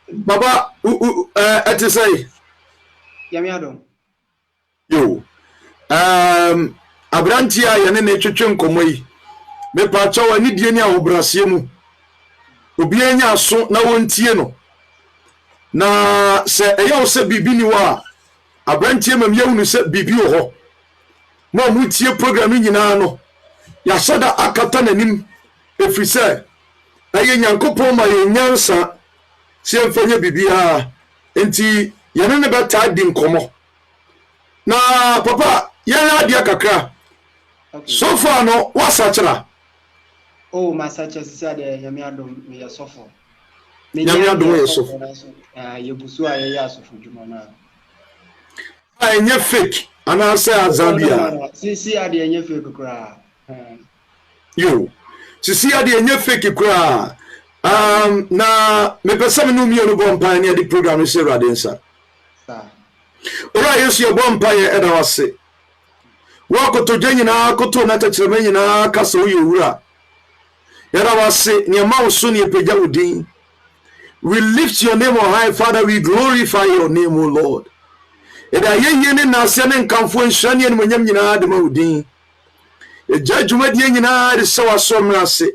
Baba, at to say, Yamiado. yo, Abrantia, and then a chicken come away. Me pacho, I need Yenia Obrasiemu. Ubiania so na one tieno. Na se eyo se bibi ni wa. Abrantia mam yewu se bibi ho. Mo mu tie program nyina no. Ya soda akata nanim efri se. Aye Nyankopon ma ye nyansa. Se mfanye bibia enti yene ne beta di nkomo na papa yana dia kakra so far no wasachira My such as said Yamiado me a sofo. Yamiado ye so Yebusu ayaso for Jumana. Enye fake ana say Zambia See ade enye fake kra. Yo see ade enye fake kra na me pesa me no mi no bompa na di program se radensa ora yesu ye bompa ye eda wase wa koto nyina koto na tachirema nyina kasa wo yewura eda wase ne ma wo so ne pagya wodin. We lift your name on high, Father. We glorify your name, O Lord. Eda ye ne na se ne nkamfo nhane ne monyam nyina de ma wodin e judgment ye nyina de se waso mrase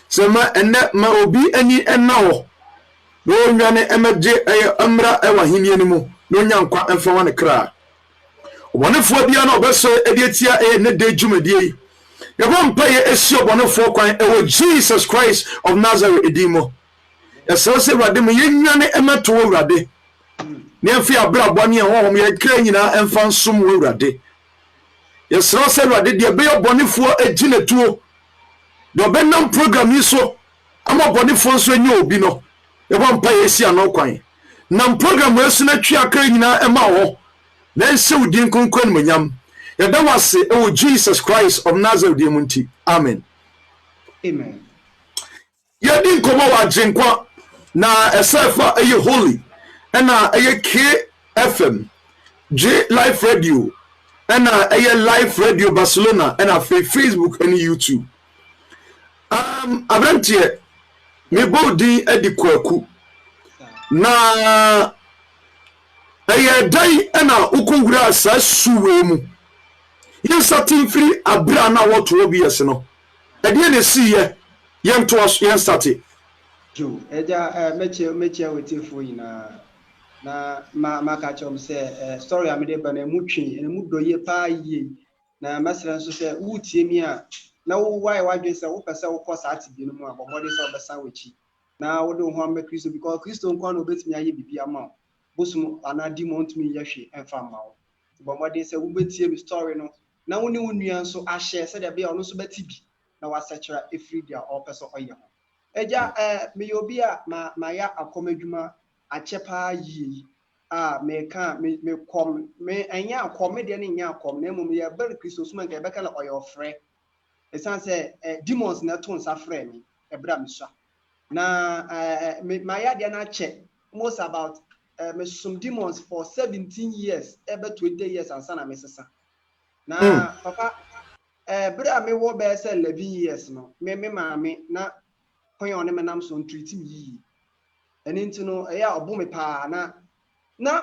Sema ene ma obi ani enawo no nwane emeje amra ewa hinie ne mu no nyankwa emfa wane kra obonefo bia na obeso edietia ne de dwumadie ye bompa ye esi obonefo kwan ewo Jesus Christ of Nazareth edimo yeso se wade mu ye nwane emeto wurade ne emfi abrabọ ne hohom ye kra nyina emfa nsom wurade yeso se wade de be obonefo eginetuo do benam program yi so ama bonifo so nya obi no e bo mpa yesi ano kwan nam program wesu na twa akra nyina ema ho na nse udin konkon manyam ya da wase e Jesus Christ of Nazareth de munti amen ya din komo wa jinkwa na esefa eye holy na eye KFM J Life Radio na eye Life Radio Barcelona na Facebook and YouTube. Abrantie me bodi edikwaku na aye dai na ukungura asa suwe mu yensatin firi abra na woto obi yese no ede ne siye yento yenstate jo eja meche wetifo yina na maka chom se story amede ba na mutwe na mudoye pa yi na masira nso se wutie mi a na why wadwe se wo pese wo kosa atibi no mu a bobode se obesa wechi na wo de ho am Kristo because Kristo nko na obetimi aye bibia ma bosum anadi montimi yehwe emfa ma wo bobode se wo betie mi story no na wo ni wonua nso ahye se de bia ono so betibi na wasachira every day o pese oye ho eja me yobi a ma ya akomadwuma achepa yi me ka me kom me anya akom de ne nya akom na mum ye ber Kristo suma nke beka na oyo frɛ esan se demons na ton sa frɛ mi ebra mi sha na my yard na che most about me some demons for 17 years ebe 20 years ansana me sesa na papa bra me wo be se 11 years no me maame na kwan one me nam so treat me yi eni ntino ya obo me pa na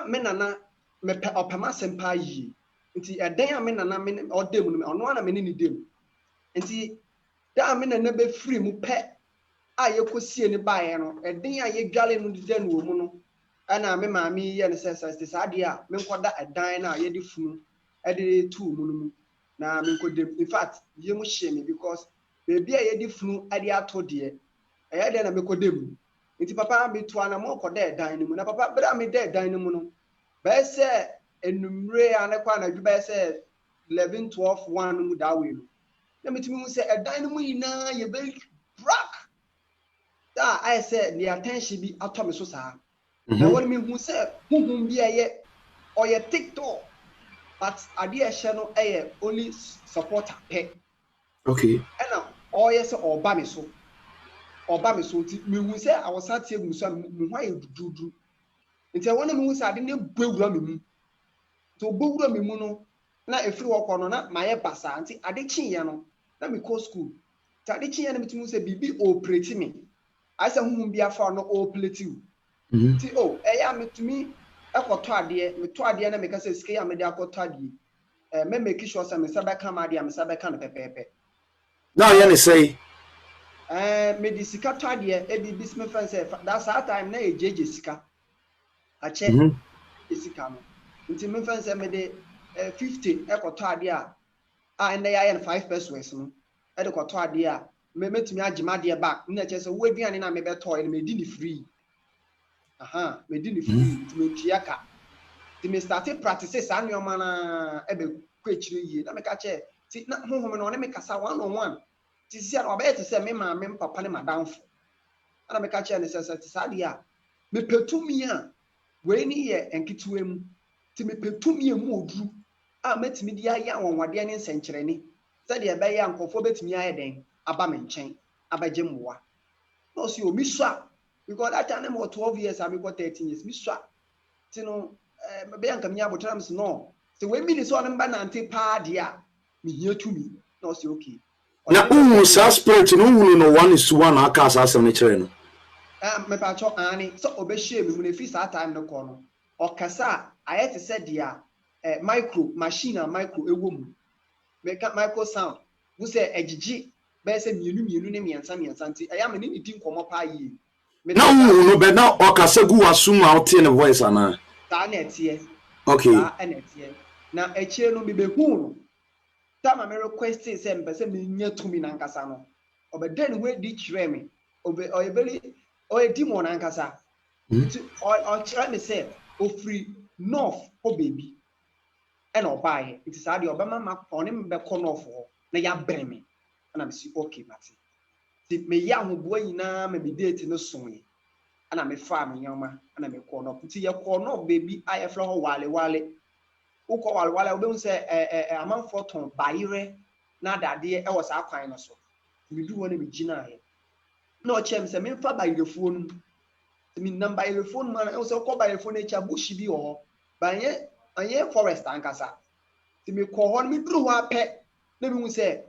me nana me opama sempa yi nti eden a me nana me odem no ono na me ni dem nti da me nana be free mu pe a yekosie ni baaye no eden a ye dwale no de no mu no ana me maami ye ne sese saade a me nkoda edan na ye de funu e de tu mu no mu na me nkodem in fact ye mu hye me because baby a ye de funu e de ato de e ye de na me kodem nti papa me to ana mo koda edan ni mu na papa bra me da edan ni mu no ba se enumre a ne kwa na dwu ba se 11 12 1 mu da we no na metimi mu se edan ni mu yina ye be black I said the attention be atomic so sa. Na what me who say who be a or your TikTok, but idea channel only supporter pay. Okay. And now or yes or bami so me who say I was sat here musa why you do. Until one of me was I didn't bugura me to bugura me muno. Na every work on na my pasa anti adichi ya no. Na me call school. Ta adichi ya na me say bibi operate me. I said whom be a for no all plateau. Oh, to me, I got tardy, me tardy, and I make us a scare, me there got tardy. Me make sure some Sabe come out, I'm Sabe can pepe. Now, you say, me the sika tardy, Eddie Bismuth fence, that's our time, nay, JJ Sika. I check Sika. Until me fence, me the 50, I got tardy, and they are 5 pesos. I got tardy, me met me a Jimadia back, not a way behind and I may be toy and me didn't free. Me didn't free to me chiaka. To me started practices and your man ebe quechiri ye. Na me catch it. See, not home and on make us 1-on-1. Tis here, I bet to say me, my papa, my downfall. And I make catch and says, Sadia, me petumia, when ye and kituem, to me petumia moodru. I met me the young one, what the end century. Said the bay uncle for bet me I then, a bamin chain, a by Jemwa. No, see you, Miss Swap. Because that time or 12 years, I got 13 years, Miss Swap. You know, Bianca Miabo terms no. So when me is on and banante padia, me here to me, no, see okay. Now, who spirit, no 1:1, I cast as a nature. Me pacho Annie, so obey me when a feast that time no corner. Or Cassa, I had to say, dear, micro, machine, and micro, a woman. Make up micro sound. Who say a GG, best and you name and Sammy and Santi. I am an anything come up high. No, but now Okasagu assume out in a voice, Anna. Okay. Now a chair no be who. Time I request is and me near to me Nankasano. Or but then where did you me? Or a belly or a demon Ankasa. Or try me say, oh free north, oh baby. And or buy it is out the Obama map on him back corner for na ya breme. And I'm see okay, Matty. See me young boy na me be dating no soon. And I'm a farm young man, and I'm a corner. Put your corner, baby. I have flower wale. Who call while I don't say a man for ton bayre. Now that dear, I was our kind of so. We do want to be Gina. No chance, I mean, for by the phone. I mean, number the phone man, also call by the phone, nature bushy be or by yet, a year forest ankasa. To me, call on me through our pet. Let me say,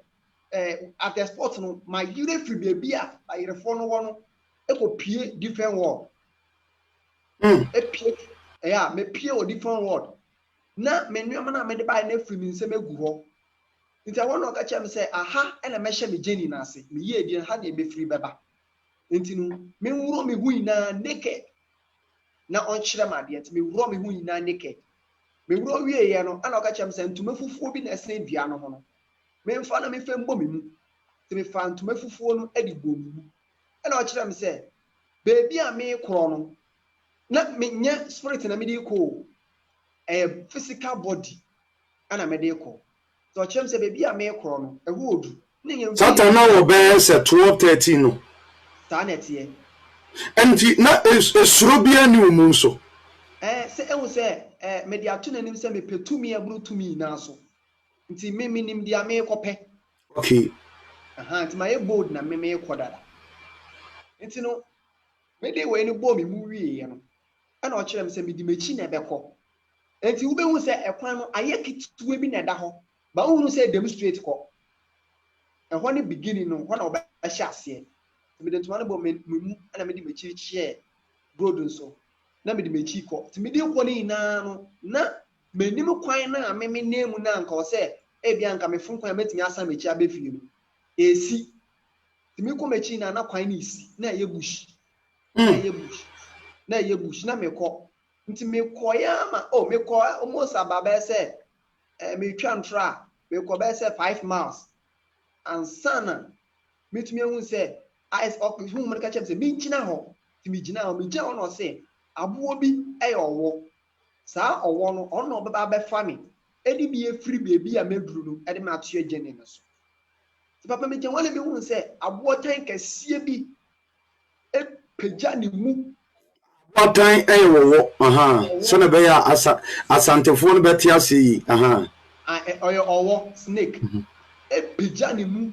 at the spot, my unit free baby by the phone one. Eko pie different word. Pie, yeah, me pie or different word. Na me nneɛma na me de buy na free me nsɛm egu hɔ. Nti I want to catch me say aha ɛna mehyɛ me Jenny na ase. Me yie di ha na ebe free bɛba. Nti no me wuro me hu ina naked. Na ɔnkyerɛ ma de nti me wuro me hu ina naked. Me wuro wie ye no ana ɔka kyerɛ me say ntoma fufuo bi na ɛsɛn dua no ho no. Me mfa na me fa mbɔ me mu. Nti me fa ntoma fufuo no edi bɔ me mu. And I tell me say, baby, I may chrono. Not me, spirit and a medical, a physical body, and a medical. So I tell me say, baby, I may chrono, a wood. Satan now bears at 12:13. Stand here. And not is Robia new Munso. Say, I will say, mediatun and him say, me pay to me a blue to me now. So, until me meaning the Ame copy. Okay. To my board, and me may quadra. Nti no me dey we ni bo me mu wie ye no ana o kire me se me di machi na ebekọ enti wo be hu se ekwan no aye kituwe bi na da ho ba wo hu se demonstrate ko ehọ ni beginning no ho na oba hye ase me dey tuma no bo me mu ana me di machi hye road nso na me di machi ko ti me dey ko ni na no na me nim kwan na me nemu na nka o se e bia nka me fun kwan metimi asa machi abefie no esi me ko mechi na kwan ni isi na ye bush na ye bush na me ko nti me ko ya ma me ko almost ababa say me twa ntra me ko be say 5 miles and sana me tumi ehun say ice up hu mo ka chem say me nchina ho ti me gina ho me gya ho no say abo bi e owo saa owo no ono baba be fa me edi bi e free baby a meduru no edi ma to agene no so papa me jan wale me hu se abotan kase bi e pagya ne mu abotan wo so na be ya asantefo no beti ase yi oyo owo snake e pagya ne mu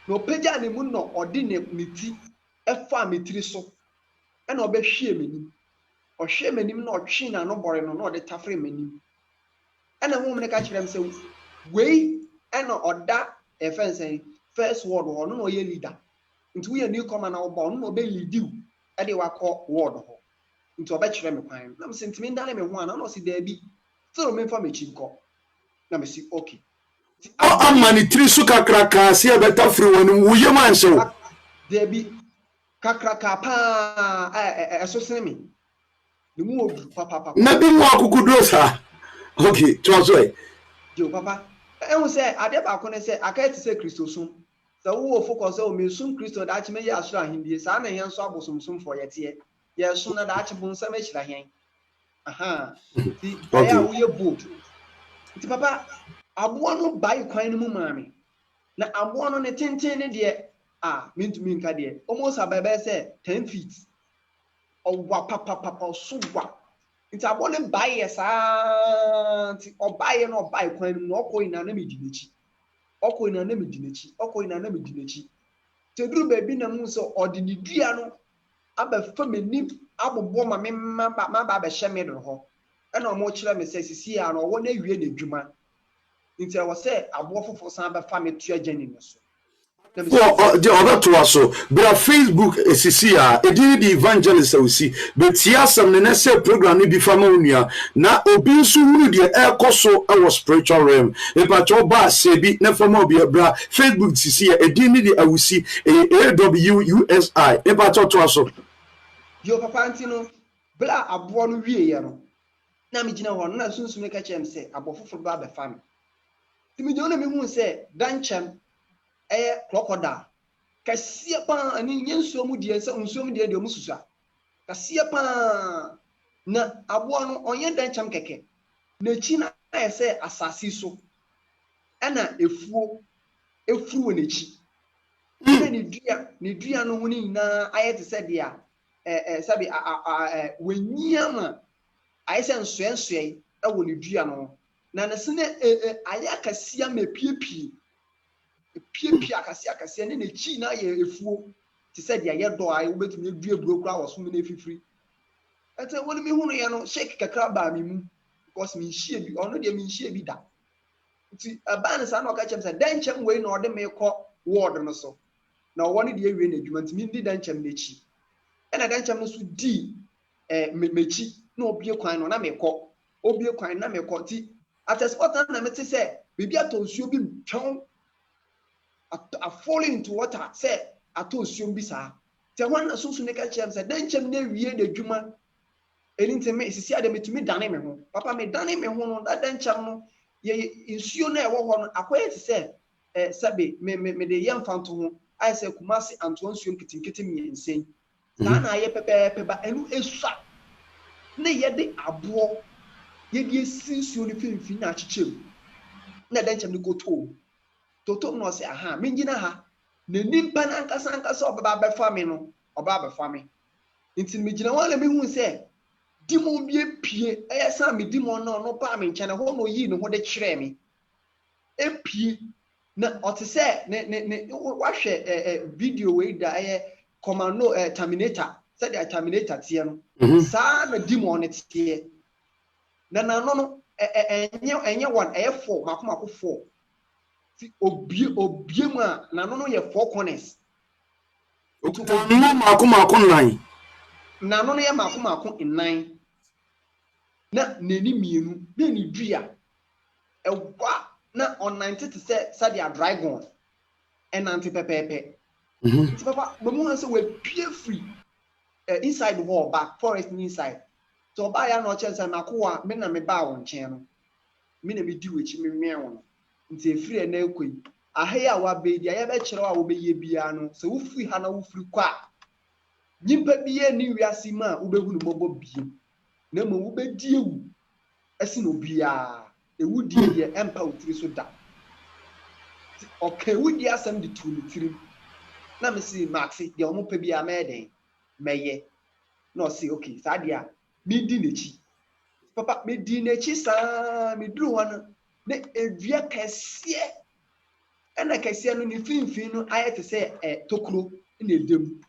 no pagya ne mu no odi ne ti e fa me tiri so e na obehwie menim ohwe menim na otwe na no bore no na odi tafre menim e na hu me ka kire me se wei e na oda e fensen first word one no ye leader nti we newcomer na oba no be lead you e de wakọ ward ho nti obekire me kwan na me sentiment ndale me ho ana no si da bi so me fa me chinko na me si okay amani tri su kakraka se e beta free wonu wuye man se o da bi kakraka pa eso sen me ni mu obi papa na bi mu akukudo sa okay to so e yo papa ehun se ade ba ko ne se aka ti se Kristo sum se wo focus o me sum Kristo da chi me ya asura hindie sa na hen so abosomsum fo yete ye sum na da chi bun sa me hira hen aha ti ya wo ye bold ti papa abo no bai kwan no mu maame na abo no ne tenten ne de mintumi nka de almost abebe se 10 feet owa papa so wa nti abo ne bai ye sa nti obai no bai kwan no okoi na me di nechi okoi na me di nechi te duru ba bi na mu so odi ni dua no aba famani abobo ma me ma ba be hye me do ho e na omo kire me se sisi ya no wo na wie na dwuma nti wo se abo fofo san ba fa me tua jani no so the other to us so bra Facebook esisi a edi the evangelist we see but yasam ne say program ni bi fama onua na obi nso huru de ekoso our spiritual realm e pa cho ba se bi na fama obi bra Facebook sisi a edi ni the awusi AWUSI e pa to us so yo papa antino bla abo no wie ye no na me gina ho na sunsun me ka chem se abo foforo ba be fam ti me jona me hu se danchem crocodile kasia pa ani nyensuo mu die se nsuo mu die de mu susa kasia pa na abo no onye danchem keke na chi na se asasi so na efuru na chi na ni dua no hu ni na ayete se dia sabi wenyama ayese nsoe wo ni dua no na se ne aya kasia mepiepie akasia ne na chi na ye efuo ti se dia ye do ayi obetumi edue burokura wo so me na efifiri ete woni mi hunu ye no shake kakra ba mi mu because mi nhie bi ono de mi nhie bi da ti aba ne sa na oka chem se dan chem we na ode me kọ ward no so na woni de ewie na adwuma ti mi ndi dan chem na chi ena dan chem no so di mechi na obie kwan no na me kọ obie kwan na me kọ ti at a spot na me ti se bibia to nsuo bi twon a falling into water say ato osuom bi saa te wan na sunsun ne ka chem say dan chem na wie da dwuma elinti me sisi ade metumi dane me ho papa me dane me ho no dan chem no ye nsuo na ewo ho no akoye ti say sabe me de yam fanto ho ai say kumasi anto nsuo nkitinkiti mi ensen saa na aye pepepe ba enu esua na ye de abo ye de nsuo ni finfin na achichem na dan chem ni go to toto no se aha mengina ha na nimpa na ankasa obaba be fami no obaba be fami nti megina wala me hu se dimo bie pie eyesa me dimo no pa me nchane ho no yi no ho de kire me epie na otse ne wahwe video we da commando terminator said the terminator tie no saa na dimo ne tie na no enye one 4 makoma 4 obie mu na no ye 4 corners otu makoma nine na no ye makoma 9 na neni mienu na ni dua ewa na on 90 to say dia dragon and anti pepepe ti papa mo say we pie free inside wall back forest inside so ba ya no chance na ko me na me ba won chen no me na me di wechi me nwe won nti efiri na ekoi ahaya wa be dia ya be kire wa wo be ye bia no se wo firi ha na wo firi kwa nyimpa biye ni wiase ma wo be hu no bobo bie na mo wo be die wu asi no bia ewu die de empa utiri so da okay wu die asem de tu litiri na me si maxi de omo pa bia meden meye no si okay sa dia mi di nechi papa mi di nechi sa mi duru hono na evia kasie ena kasie no ni finfin no ayete se tokuro na edem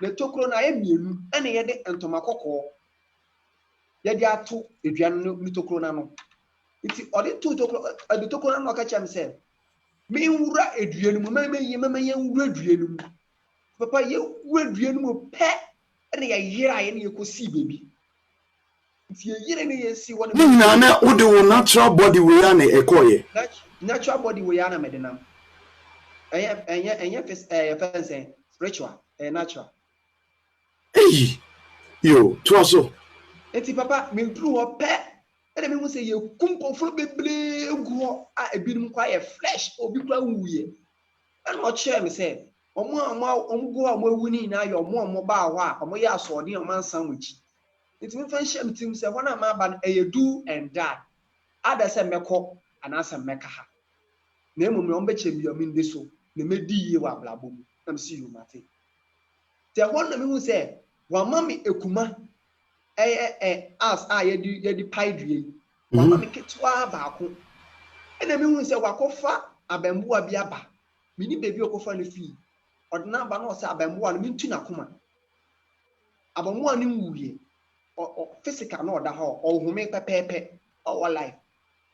na tokuro na ayemienu ena ye de entoma kokko ye de ato eduan no mi tokuro na no iti odi to tokuro adi tokuro na ka chem se mi wura eduan mu mama ye wura eduan mu papa you dua no mu pe na ya yira ye na ye kosi baby nti ye yira na ye si won na na wo de natural body we ya na ekoye natural body we ya na medenam enya spiritual natural yo to so enti papa me dru ho pe ene me hu se ye kumpofo bebre gu a ebinum kwa ye flesh obi kwa wuye ene o chere me se omgo a mawu ni na yo mo ba ho a omo ya asode o mansan wuchi enti me fan shem tim se hona ma ba e do and die ada se mekọ anasa meka ha na emum no mbe chem yo mi ndeso na medi ye wa blabo mu na me see you mate te hona me hu se wa mami ekuma as ye di paidue wa mami ketwa ba ko ena me hu se wakofa abambuwa bi aba mini bebi okofa no fi odna ba no se abambuwa no mintu na koma abambuwa no nwuye o physical no da ho o home pepepe o life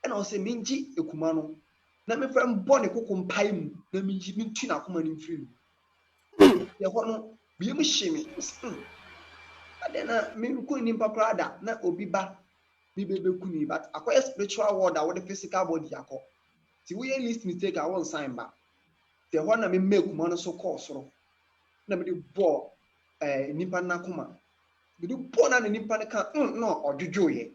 ena o se minji ekuma no na me fa mbo ne kokompai mu na minji mintu na koma no mfiri ye ho no bi mu hyemi adena me ko ni papa ada na obi ba bi bebe kuni but akoya spiritual world a with the physical body akọ ti we list mistake a won sign ba te ho na me make mo no so call soro na me di bo nipa na koma me di bo na nipa ne kan no odwodwoye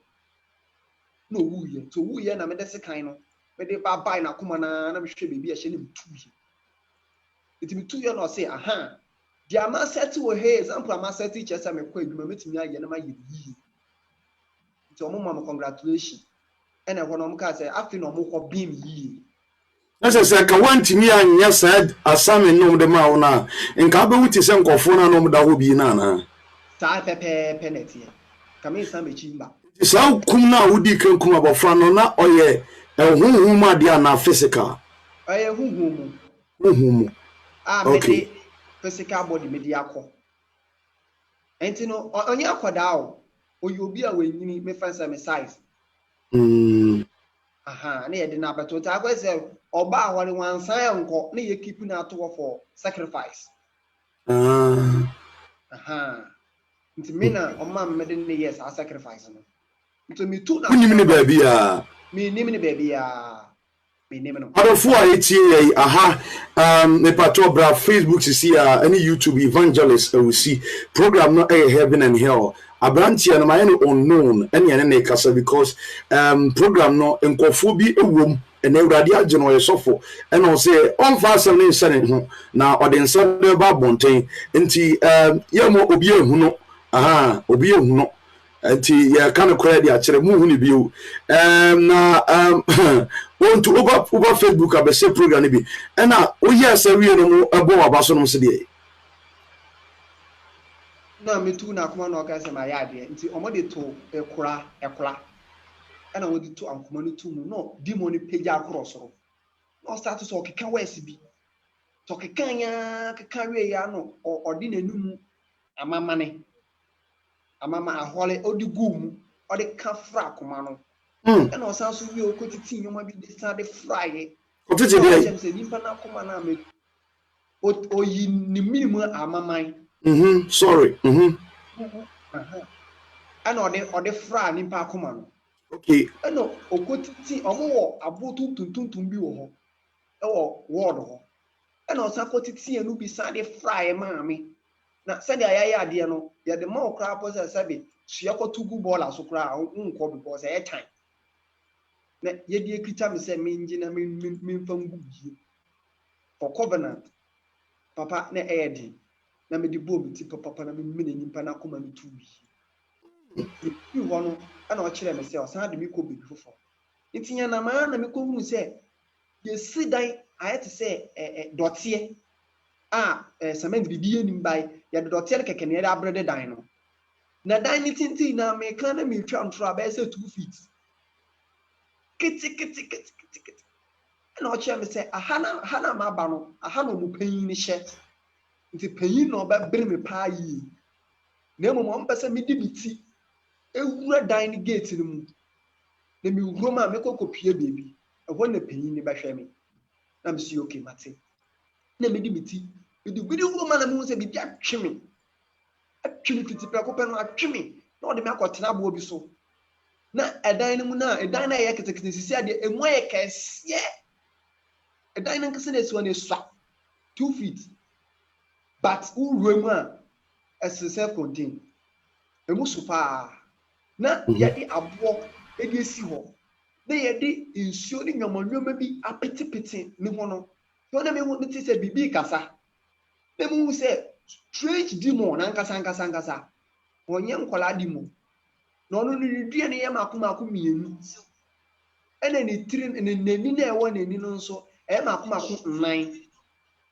no wuye to wuye na me de sekan no me de ba bai na koma na me hwe bebi a hye ne mtuye iti mtuye no say aha di ama set wo he example ama set teacher say me kwa adwuma metimi aye na ma ye yi so mo mama congratulations ene ho no mo ka say afi no mo ko bim yi nase ka wantimi anya said asame no de ma wona nka be wuti se nkofo na no mo da ho bi na na sa pepe penalty ka me sa me chimba sa kum na wudi kan kum abofra no na oye ehunhum ade na physical oye hunhum okay physical body me di akọ enti no onye akoda o oyi obi a wenyini me fancy me size aha na ye de na beto ta akọ se oba awore wansan enko na ye keep na to for sacrifice aha nti me na o ma me de ne yes a sacrifice no nti me tu na kunim ne baby a me nim ne baby a me nim no adofo a etie ye aha me patro bra Facebook si any YouTube evangelist we see program no heaven and hell abrantia no my unknown ene ne kasa because program no enkofo bi ewom ene urade age no yesofo ene o say on fa asem ne nsane ho na ode nsane ba bonten nti yemo obi ehu no aha obi ehu no nti ya kana kwere dia kire mu hu ne bio na want to over Facebook abese program bi ena oyi asawie no mu ebo abaso no se de na me tu na akoma na oka se ma ya de nti omo de to ekura ena wo de to ankoma no tu mu no demon page akoro soro no start so okeka wesi bi to keka nya keka we ya no odi nanum amama ahole odi gum odi ka fra akoma no ena osan so wi okotiti nyoma bi de sa de fry otiti de dem se nimpa na akoma na me oyi ni minimu amaman sorry ana ode fra nimpa akoma no okay ana okotiti omo abotu tuntuntum bi wo ho ewo word ho ana osan kotiti enu bi sa de fry maame na se de ayaya ade no ye de ma okra pose sabe su yakotugu bola so kra nko because e time na ye de ekita me se minji na min fangu bi for covenant papa na edi na me di bom ti papa na me mene nyimpa na koma me tu bi you wono ana o kire me se o san de me ko bi fofo ntinya na ma na me ko hu se ye sidan ayete se dotie cement bibi enim bai ya dotie keke ne da brede dan no na dan ni tinti na me kan na me twa ntro aba se 2 feet kiti na o kire me se hana ma ba no ahana mu panyin ni hye nti panyin no ba bere me pa yi na mo mo mpese me di biti ewura dan ni gate ni mu na me wuro ma me kokopie bebi ehwo na panyin ni ba hwe me na me si okay mate na me di biti With the video woman and moon say be chimney. A chimney to the open a chimney. No, the man got Tanabo be so. Na a dining na a diner yakety said a way case, yeah. A dining casino one is 2 feet. But who rumor as self-contained. A musupa. Na yadi abo edisi ho. Na yadi insuring your money maybe a pity me hono. So na me want to say bibi kasa. Me mu say strange demon ankasa. Onye nkwala demon. No ni dua ne yema akoma mienu. Ene ni tiri ne nani na ewo nani no nso e ma akoma 9.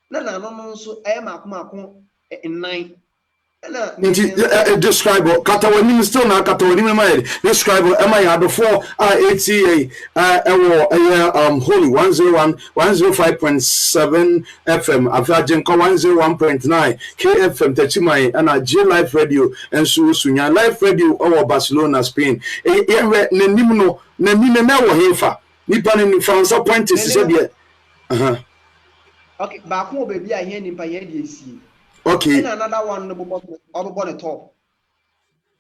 Na no nso e ma akoma 9. Describe Catawani still now Catawani my describe am I before ATA Holy 105.7 FM Afajen 101.9 KFM Techimai and J Live Radio and Sunya Live Radio over Barcelona Spain Nenimno Nemina Hefa Nipan in France apprentice said okay back home baby I hear him by see. Okay. And another one on the top.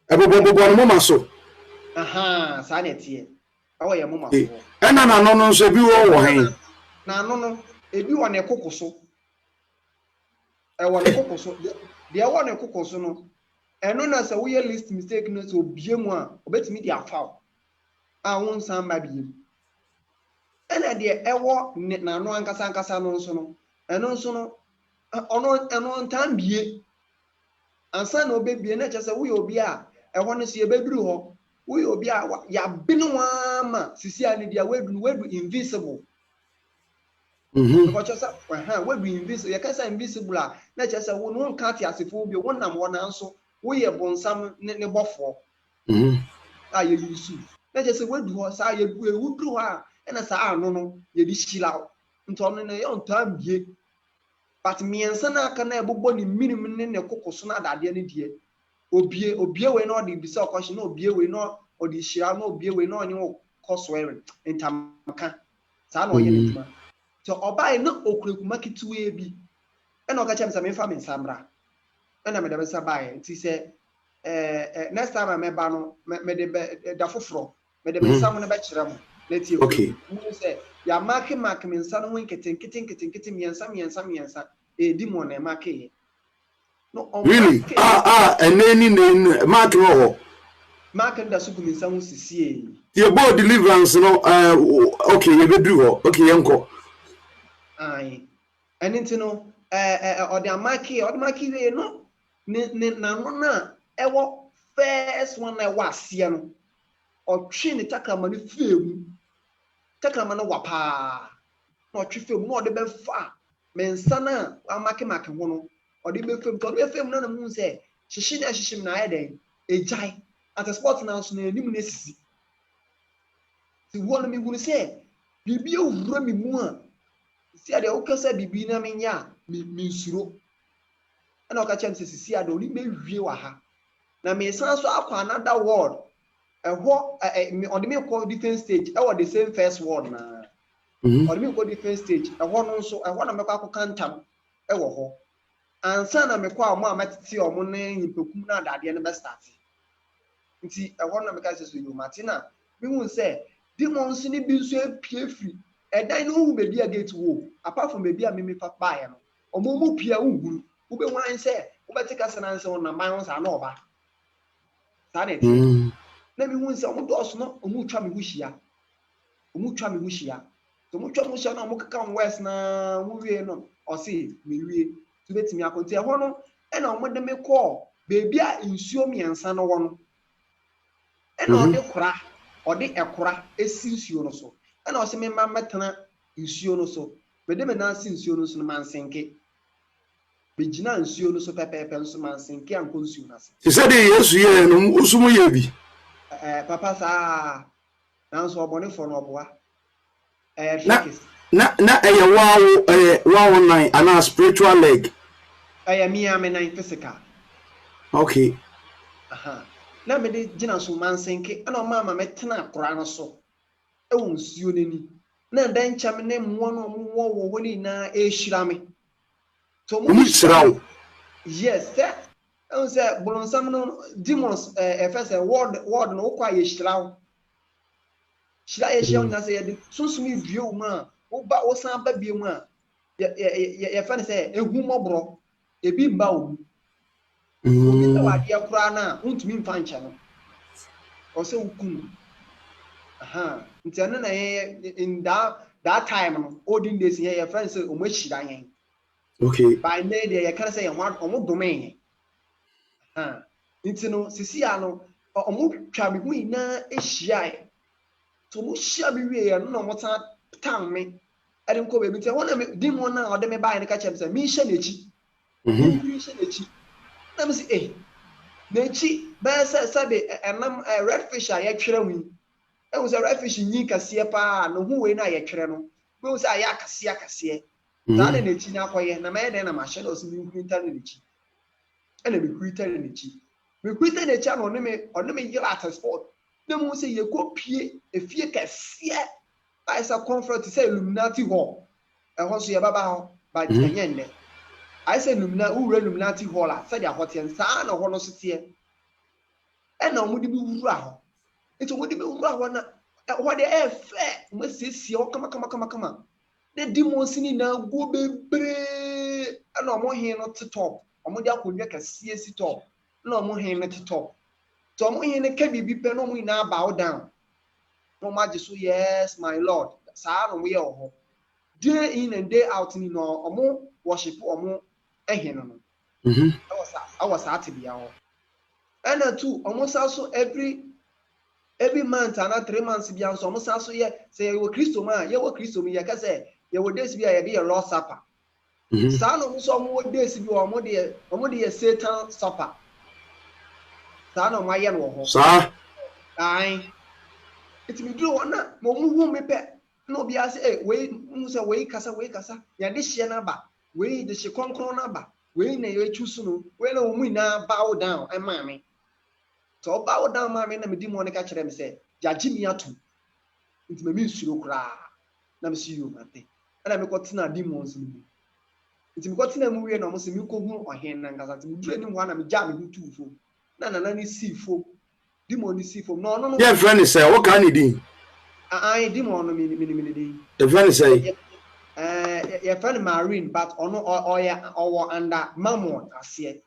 Everybody, mama so. Aha, sanity. Oh, your mama. And no, so be all hang. No, if you want a cocoso, I want a cocoso. The one a cocoso no. And no, as a weird list mistaken to be one, bet me the foul. I want some baby. And I dear, I walk no Ancasanca no sono, and also no. On time be and son no baby na just we obi a e ho no se ebeduru ho we obi a ya binu ma sisi ani dia we do invisible because just we do invisible ya kasa invisible a na just we no kan ti asefo bi wonam wona nso we ye bonsam ne bofo a ye yusu na just we do ho sa ye du ewuduru ha na sa anu no ye di shila nto no na on time be. But me and Sana can never body minimum in the cocosona that the end year. Obie we not the bizarre question, no beer we not, or the shall no beer we not any cost wearing in Tamaka. Sano Yenima. So, or buy no okra make it 2AB. And I'll catch him some infamy Samra. And I'm a Sabai. She said, next time I met Bano, made the Fufro, made the Samuel Bachelor. Let's see. Okay. Say, ya marking me son winking, kitting me and some a demon and marking. No, really? And then Mark Row. Mark and the Superman sounds to see. Your boy deliverance, no, okay, you do, okay, uncle. Aye, and into no, or the marquee, no, na, ever first one I was seeing, or chin the Takamani film. Takamana wapa, no film more the far. Men sana, I'm making one, or the film, because we film none of moon say, she na a jai at a spot now, so luminosity. The one me would say, Bibi rumi mua. See, the oka said, Bibi na minya, me suro. And I'll catch him to see, I don't even view her. Now, me sounds so up another word. On the milk called different stage, I was the same first word now. On the milk different stage, I want also, I want to make a cantam, and son, I make quite more matty or money in Pocuna that the end of start. See, I want to make us with you, Martina. We won't say, demons in the bill so peer free, and I know who may be a gate war, apart from maybe a mimi for buyer, or Momo Pia Ugu, who be one say, who may take us an answer on the miles and over. Sanity. Let me win some doors, no, Muchami Wishia. Muchami Wishia. So Muchamusha no Mukam West na we no, or see, me to let me a contain one, and on what they may call, baby, insure me and son one. And on the cra, or the acra, a sincere so. And also, my matana, insure so. But they may not sincere so man sinke. Begina insure so pepper pencil man sinke and consume us. He said, yes, yeah, no, Usumu. Papa sa now so bonny for no boa na wow 9 and a spiritual leg me am 9 physical okay na me de gina so man senke na mama metena akora no so e won suo nani na dan cham ne mo no wo ni na e hira me So yes, sir. I say Bolonsam no demons first word no kwa ye shiraw. Shira ye shiraw na say de sunsumi bio ma oba osan ba bio ma ye fa ne say ehu mobro ebi mba obu. Obi na wade akura na untumi mfa nche no. O say ukun. Aha. Nti na in that time no olden days here your friends say omo shira yen. Okay. By nay there you can say omo domain. Nti no sisi ya no omo twa me hu ina ehia e to mo hia me wie ya no mo tan me ade nko be nti wona me demon na ode me bae ne ka chem say me hia nechi me hia nechi na me say nechi ba say be enam redfish a ye twere hu e wo say redfish nyi kase pa no hu we na ye twere no me wo say aya kase za na nechi na akoye na me de na ma hia no so me hu intan nechi ene me hu intan nechi me kwita na cha no ne me yira at sport na mo say ye kopie efie kase ba isa comfort say Illuminati hall e ho so ye baba ho ba enye nne I say Illuminati hall a say dia hotel sa na ho no so tie e na mo de bi wura ho eto mo de bi wura ho na ho de e fe mo siesie ho kama the demons ni na go bebre na mo hin no top mo de akonwa kase si top na mo hin no top so mo hin ne ka bibi pe no mo ina bow down no maji so yes my lord sa no we ho day in and day out ni no omo worship omo ehin no I was at the hour and two almost also every month and 3 months bia so almost also ye say we Christo man ye we Christo me ye ka say ye we days bia ye be a Lord supper sa no so omo days bia omo de Satan supper sa no ma ye no ho sa ai it me do na mo hu me pe no bia say we mu say we kasa ya de hye na ba we de hye konkron na ba we na ye chusu no we na omu na bow down e ma me so bow down ma me na me di mo ne ka kire me say jagi mi ato nti me nsuro kura na me see you mate na me ko tina demons ni nti me ko tina mu we na mo se me ko hu ohen na ngasa nti me dure ni ho na me ja me hu tufo na ni sifo demon ni sifo no yeah friend say what can he do demon no me dey the friend say your friend marine but or under mammon ase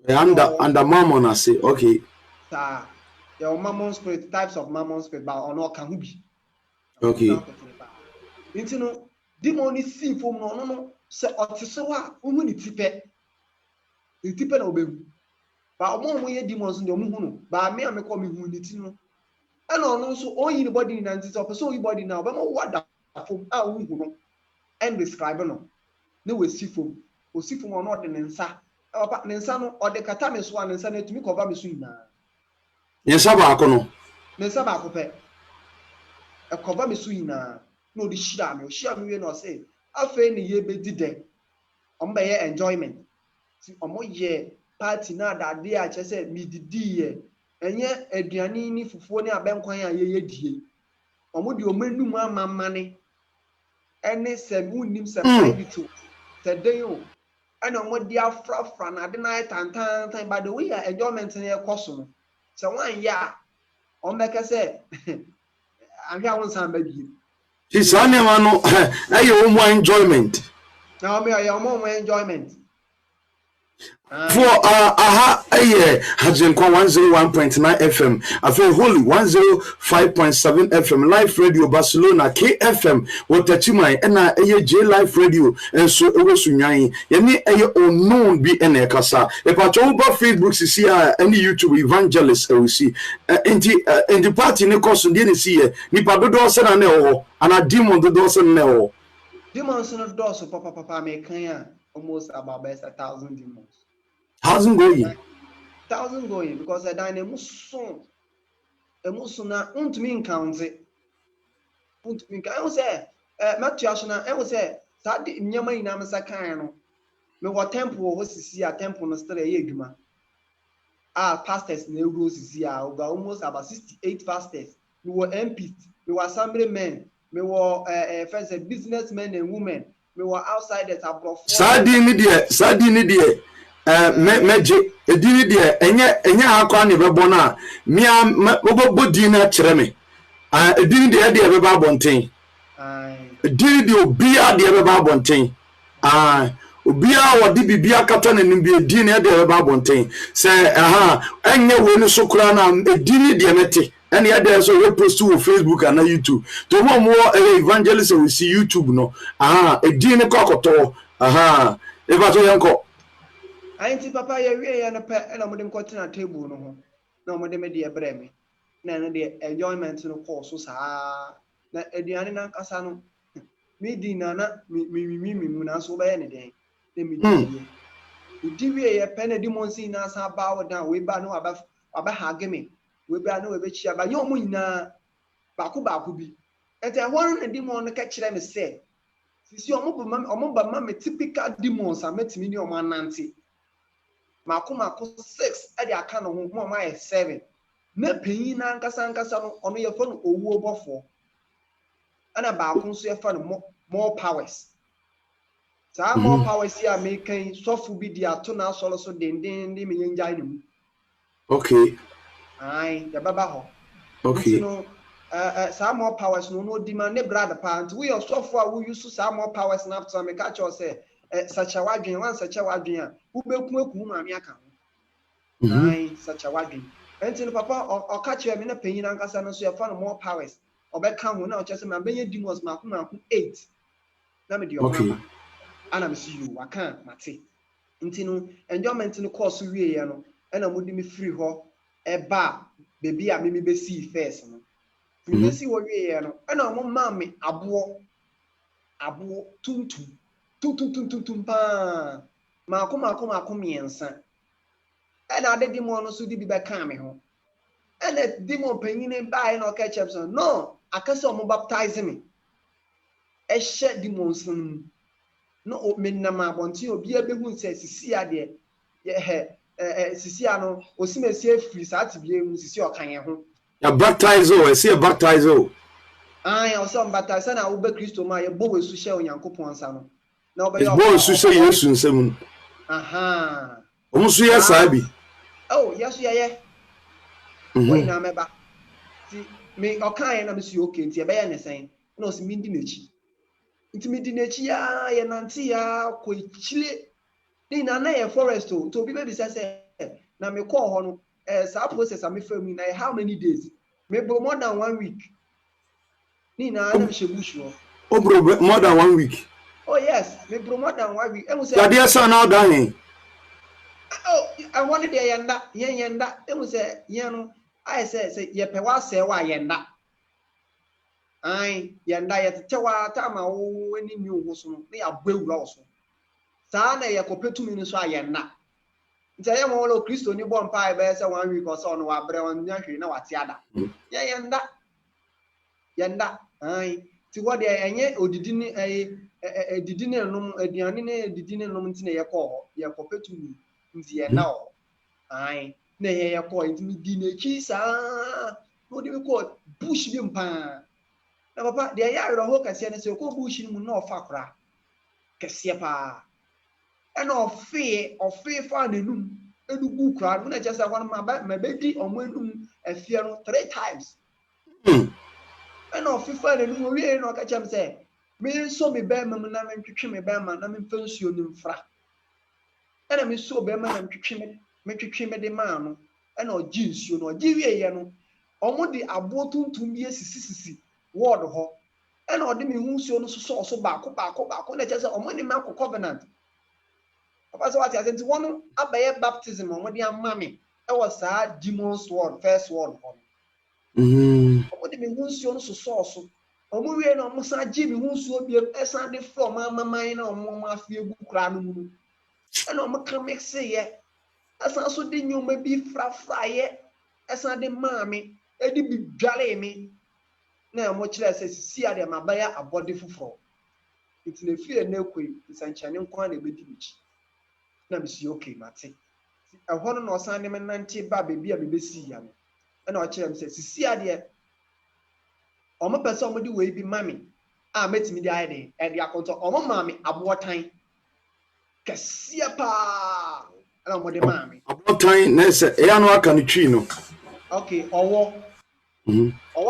under mammon I say okay sir your mammon spirit types of mammon spirit but ono ka hu bi okay nti no demon ni sifo no se otese wa omu ni tipe na obehu ba omo ye demons ndo mu hu no ba me amekọ me hu ni ti no and ono so oyi ni body na nti so person oyi body na obema wada fom a hu no and describe no ne we sifo o sifo no no de ne nsa papa ne nsa no o de kata me so ne nsa na tumi cover me so ina ne nsa ba akono ne nsa ba akopɛ e cover me so ina no di shira me we no say afa ni ye be dide omba ye enjoyment ti omo ye party na dade a che say mi didi ye enye aduane ni fufuo ni abenkwan a ye die omo di omanum amamane ene se munim se private te den o ana omo di afrafra na de na tantan by the way enjoyment na e koso no se wan ya o meka se ahia won san ba bi ti sane ma no na ye o mo enjoyment na o me ya o enjoyment for aha Hajenkwa 101.9 FM afa Holy 105.7 FM Live Radio Barcelona KFM Wotachimai na J Live Radio enso ewosunwan ye ni unknown bi ene kasa e pa cho ba Facebook sisi any YouTube evangelist we see enti party ne course de ne see ni pa dodo se na ne ho ana demon dodo se ne ho demons no do so papa me kan almost about 1,000 demons. 1,000 going. 1,000 going because I dine emusun na untumi nkaunte. Untumi nka. I say Matthew Ashona. I say that nyama ina mesa kan no. Me wo temple ho sisi a temple no still e adwuma. Pastors na ewu sisi a over almost about 68 pastors. Me wo MPs, me wo assemblymen, me wo first businessmen and women. me were outside that abroad. Sadi ni die meje edini die enye akwa ne bebo na mia obobo di na kire me edini die de beba bonten edini die obia de beba bonten obia wodi bibia kata na nim bi edini de beba bonten se enye we ni sokura na edini die mete ene ya de so we post to Facebook and YouTube to mo evangelist we see YouTube no edini kokoto e ba so yanko Auntie papa ye wie ya na pe na mo dem kwoti na table no ho na mo dem de ebre me na no de enjoyment no course so saa na aduane na kasa no me di na mu na so be ye ne den na me di wie ye pe na di monsi na sa ba wo dan we ba no aba ha geme we ba no we be chia ba yo mo nyina ba ko bi ente ho no di mo no ka kire me se sisi omo ba ma me typical demons ametimi ni omo anante mako 6 ade aka no ho mo ma 7 na panyin na nkasa no ono ye fa no owuo bofo ana ba ko so ye fa no more powers sa more powers ya me kan sofu bi di ato na asolo so denden me yenja ni mu okay ai ya baba ho okay no some more powers no demand ne brother pant we your software we use some more powers na after me catch us say such a wadwen wan such a wadwen a wo beku eku ma me aka ai such a wadwen entin papa o catch me na panyin ankasa no so you find more powers obeka ho na o chese me benye demons mako 8 na me di o mama ana me see you waka mate ntinu enjoyment no course wie ye no na mo di me free ho eba baby a me be see first no me see wo wie ye no na mo mama abo tuntum pa mako miensa na ade demon no so di bi be kan me ho na demon panyin ba na o ka chepson no akase o mo baptize me she demons no o menna ma bonti obi abehu se sisi ade ye sisi ano osimesi afiri sa atibie mu sisi okan ye ho ya baptize o se baptize o o so baptize na wo be Kristo ma ye bo we su she onyankopon ansa no na obe yo bo su she Yesu nsem o su ye sabi oh yes ye we na meba ti me okan ye na me su okay nti e be ye ne sen na o si mi ndi nechi nti nechi ya ye nanti ya ko ichile ni na ye forest to bi be say na me call ho no sa process am fam na how many days me bro more than 1 week ni na me shebush no o bro more than 1 week oh yes me bro more than 1 week emu say ya dey son now dying oh I wanted the yenda emu say ye no I say ye pe wa say wa yenda ai yenda ye tewa ta ma wo ani nyu ho so no na ya bwewura wo so sa na ye kopetumi ni so ayenda nti aye mo lo Kristo ni bo mpa e be se 1 week or so no wa bre won nya hwe na wate ada yenda ai ti wo de enye odidi ni edidi ne nom aduane ne edidi ne nom nti na ye ko ye kopetumi nti ye na o ai na ye ko nti mi di na chi sa no de ko bush bi mpa na papa de ya yero ho kase ne se ko bush ni mu na ofa kra kase pa ena ofe fa nenum edugu kra no na chesa wan ma bedi omo enum afie no 3 times ena ofe fa nenum wie no ka chem se me so me be ma na me twetwe me be ma na me mfansuo ni mfra ena me so be ma na me twetwe me de ma no ena ogi nsuo no ogi wie ye no omo de abo tuntum bi esisi word ho ena ode me hu nsuo no so baako na chesa omo ni ma covenant papa so what you want abaye baptism o de amame e was demon's word first word o de me hunsuo no so omo wie na omo sa gi me hunsuo bi e san de from amaman na omo afie gu kra no mu e na omo ka mix ye asan so de nyoma bi frafra ye e san de maame e de bi dwale me na omo kire se sisi ade mabaya abode foforo itine fie na ekoi nsanchane nkwa na ebedi bichi na me si okay mate ehwo no na osan ne menante ba bebi a mebesi ya no na o kire me se sisi ade o mo pese o mo de we bi mami a metimi di ayede e di akonto omo maame abotan kese pa ana mo de maame abotan na se e anu aka no twi no okay owo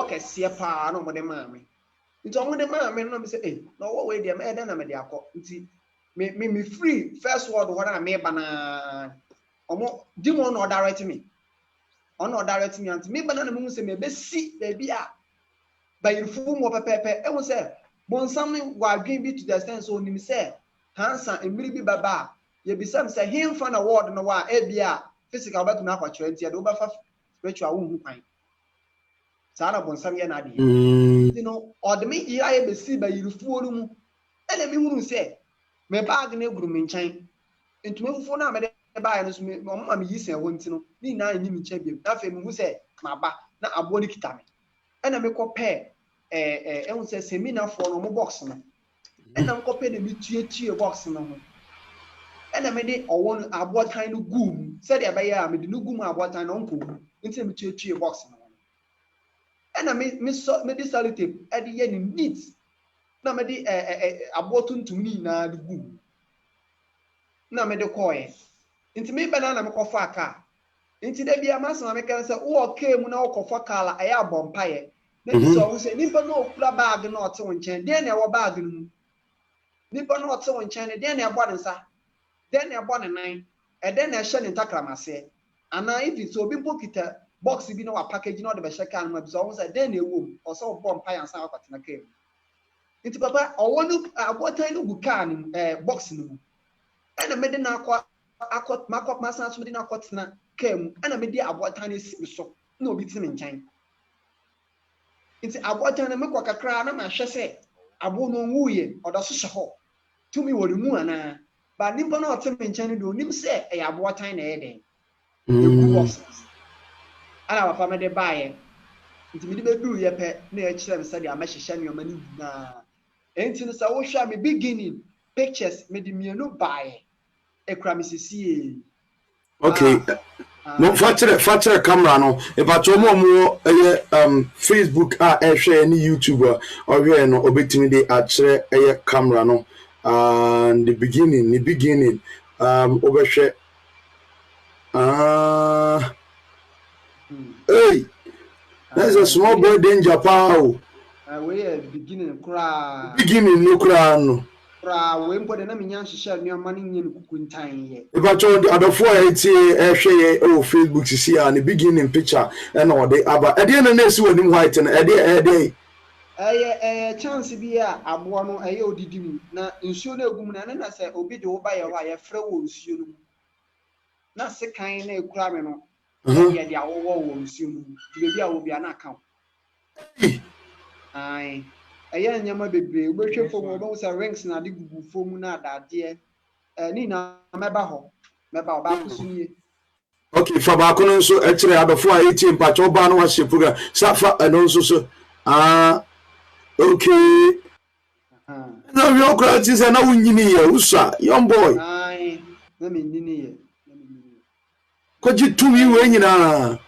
kese pa ana mo de maame nti omo de maame no me say na owo we de me na me de akọ nti me free first word what na me bana omo di mo no direct me ono direct me anti me bana na mu say me be si baby a bayirfu mo pepepe e wo say bonsam wa adwen bi to the extent so nim say hansa emiri bi baba ye bisam say himfa na word no wa e bia physical betu na akwacho nti e do ba fa spiritual wo hu kwan sana bonsam ye na ade you know odme yi aye be si bayirfu no mu ele mi hunu say me bag na eguru me nkyɛn ntume fufu na me de bag no so me mama me yisen ho ntino ni na anyi me nkyɛn biem na fe me hu sɛ maba na abo ne kita me ɛna me kɔpɛ ehun sɛ seminar for no mo box no ɛna me kɔpɛ de me tuetue box no ho ɛna me de ɔwɔ no abotan no gum sɛ de ɛbɛyɛ a me de no gum abotan no nko nti me tuetue box no ɛna me de sellotape ɛde yɛ ni neat na me de abotuntum ni na de gum na me de koye nti me bana na me kofa aka nti da bia masana me kan se wo okay mu na wo kofa kala aya abompaye na bi so wo se nipa no okura bag na ote wo nchen den na wo bag no mu nipa no ote wo nchen den na ebo ne nsa den na ebo ne nan den na hye ne takramase ana if it obi pokita box bi na wa package na o de be hye kan ma bi so wo se den na ewo mu o so bo mpaye ansa wa kwatena ka nti papa owo no abotan no gu car no box no mu ana me de na akot masan so me de na akot na kam ana me de abotan no si so na obi ti me nkyɛn nti abotan no me kwa kakra na ma hwɛ sɛ abo no nwuye oda so hye ho tumi wori mu ana ba nimpa na ɔte me nkyɛn do nim sɛ ɛyɛ abotan na ɛyɛ den box ana papa me de baaye nti me de beduru ye pɛ na ya kyerɛ me sɛ de amahyehyɛ nneɛma no nyinaa enti no sɛ wo hwɛ me beginning pictures me de mienu baaye ekra me sisie okay no fature camera no e ba to mo Facebook share ni YouTube or we no obetimi de akyerɛ camera no and the beginning obehwɛ hey that's a small boy danger power we beginning no kra no we mpo de na menya hyehyɛ nneɛma no nyɛ kukuntan ye e ba to adofo etie hwɛ o Facebook sisi a the beginning picture na ode aba ede na na esi wanim white na ede chance bi a aboa no odidi mu na nsuo na egum na na sɛ obi de wo ba yɛ ho a yɛfrɛ wo nsuo no mu na sekan na ekura me no yɛ de awowo wo nsuo no mu bebi a wo bia na aka ai nyama bebre obehwe fom obo say rings na de gugu fom na adade ni na meba ho meba oba kusunie okay fa ba ko no so ekire adofo a etie mpacho ba no wa hye program safa no so okay na we okra ti say na wunyini ye usa young boy ai na me nyini ye ko ji tumi we nyina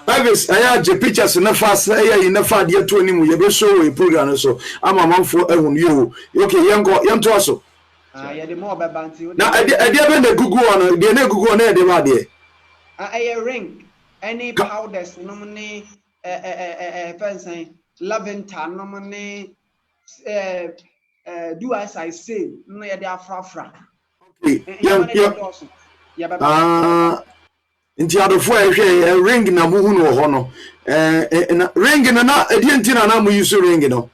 Avis aya je pictures na fast aya ina fa de to ni mu ye be show we program so ama manfo ehun yo okay yento aso ye de mo be banti na ade be na gugu on de na gugu on e de ba de aya ring any powders no ni fancy lavender no ni do as I say no ye de afrafra okay nti adofo ehwe ring na mu hu no ho no ring na edi na mu use ring no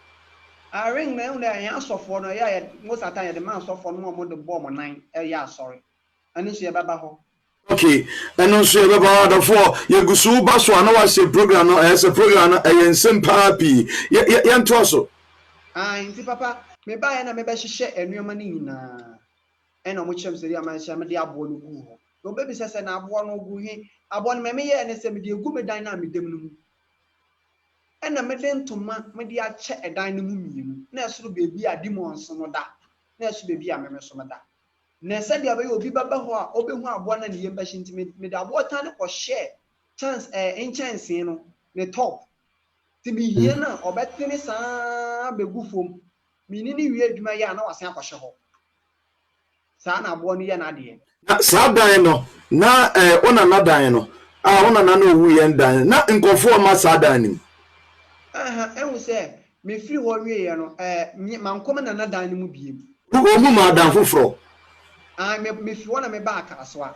ring na unda ya sofo no ya most of time the man sofo no mo de bomb nine ya sorry ani so ye baba ho okay eno so ye baba adofo ye gusu ba so na wa se program no program no ensem papi ye nto so nti papa me ba ya na me be hyehyɛ enuoma ni nyina ena mo chem se ya ma hye me de abo no gu ho no baby say na abo no gu hi abo no me ye ne se me de egu me dan na me dem no mu ena me de ntoma me de ache edan no mu mienu na esoro bebi a demons no da na esoro bebi a me so me da na se de abaye obi baba ho a obehu abo na ne yem ba shinti me de abo tan ko share chance in chance no ne top ti mi hie na obetene saa begu fom mi ni wie adwuma ya na wasen akɔhye hɔ saa na abo no ye na de na saa dan no na ona na dan no ona na owu ye dan na nkofo ma saa dan nim ehu sɛ me firi hɔ wie ye no mankom na dan no mu biem o mu ma dan foforo me fi wona me ba akaso a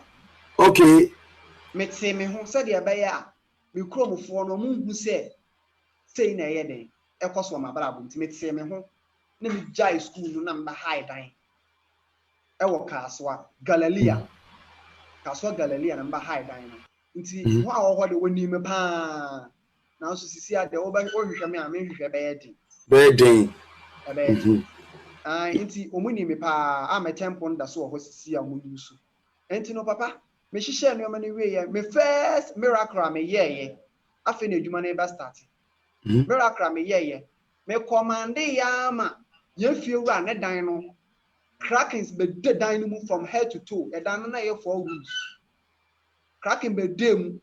okay me te me ho sɛ de ɛbɛyɛ a me kromfo no mu hu sɛ sei na ɛyɛ den ɛkɔso ma bra bom ti me te me ho na me jai school no na mba high dan ɛwɔ Kaswa Galilea na mba high dan no nti ho a wɔ hɔ de woni me pa na nso sisi ade wo hwehwɛ me a me hwehwɛ bɛyɛ den nti omuni me pa a me tempo nda so wɔ hɔ sisi a mo yusu nti no papa me hyehyɛ no me we ye me first miracle me ye afi na adwuma na eba start miracle me ye me command ya ma ye fie wura ne dan no crackings be de dan no mu from head to toe e dan na ye 4 rooms cracking be dem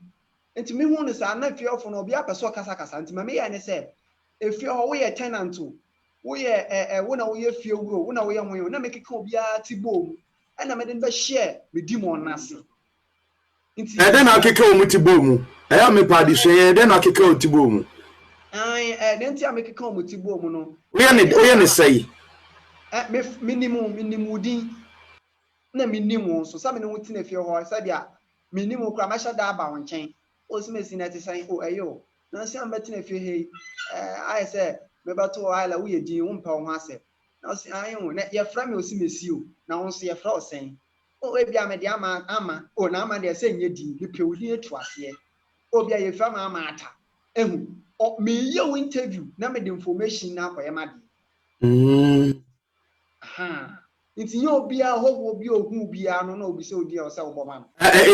nti me hu ne sa na fie ofo no obi apeso kasa nti me ye ne se e fie ho wo ye tenant wo ye wo na wo ye fie wuro wo na wo ye ho na me keka obi a ti bom e na me de be share me di mo nase nti den akeka o mu ti bom e me pa di so ye den akeka o ti bom den ti amekeka o mu ti bom no wo ye ne sei minimum din na minimum so sabe no ti na fie ho sabe a minimum kura ma sha da ba won chen o si mesi na ti san o eyo na si am beti na fie he ai say me ba to ai la wo ye din wo mpa wo ase na si ai wo na ye fra me o si mesi o na wo so ye fra o sen o e bia me de ama o na ama de se nye din bi pe wo din etu ase o bia ye fra ma ama ata ehu o me ye wo interview na me de information na akoye ma de nti yo bia howo bi ohun bia no na obi se odi o se oboma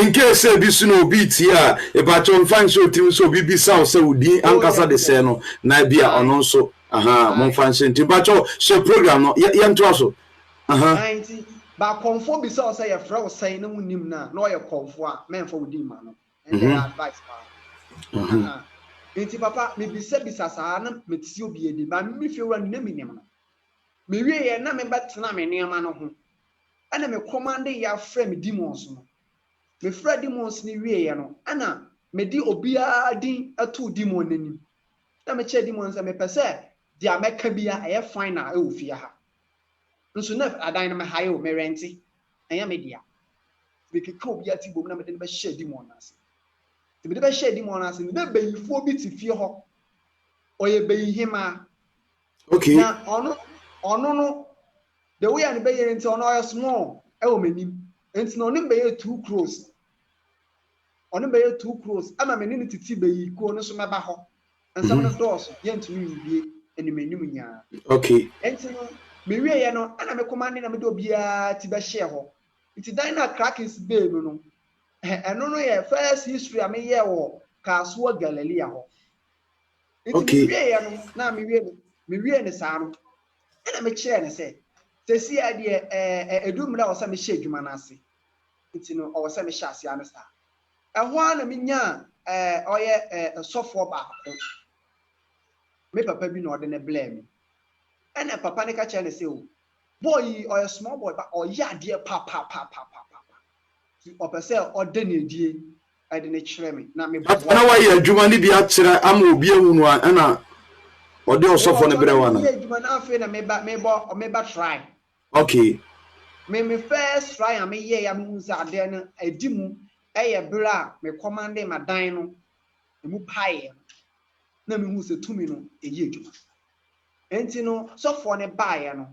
in case bi su no bi ti a e ba chon fan so tim so bi sa o se odi ankasa de se no na bia ono so mon fan se nti ba cho she program no ye nto aso nti ba konfo bi se o se ye fra o sai na munim na o ye konfo a menfa odi ma no and their advice pa nti papa me bisa saa na metisi obi edi ba me fi wura na minim no me wie ye na me betena me niam no ho ana me command ya fra me demons no me fra demons ni wie ye no ana me di obia din atu demon nanim na me che demons me pese dia meka bia e final e ofia ha nso na adan na me haye o me renti enya me dia me keka obia ti bom na me de be share demon ase te be share demon ase me be bayifo bi ti fie ho oye bayihima okay na ono no the way and be yen nti ono oyo small e o manim nti no no be 2 crores ono be 2 crores ama me ni titi be yi ko no so meba ho nsam no doors yen tumi wie eni manim nya okay nti no me wie ye no ana me command na me do bia ti be share ho nti dan na crackings be no eno no ye first history am ye wo Kaswa Galilea ho nti me wie ye no na me wie ne saa no na me kire ne se si ade edumra wo sa me hye adwuma na ase nti no wo sa me hye ase ane sa ehwa na me nya oye sofo ba ko me papa bi na ode ne blame ene papa ne ka kire ne se o boy oye small boy ba oye ade pa ti opese ode ne die ade ne kire me na me na wa ye adwuma ni bi akire ama obi ehunu ana ode osofo ne bere wana adwuma na afi na me ba try okay me first try am ye ya mu za ade no adimu eye bra me command ma dan no emu pae na me hu se tumi no eye adwuma enti no sofo ne bae no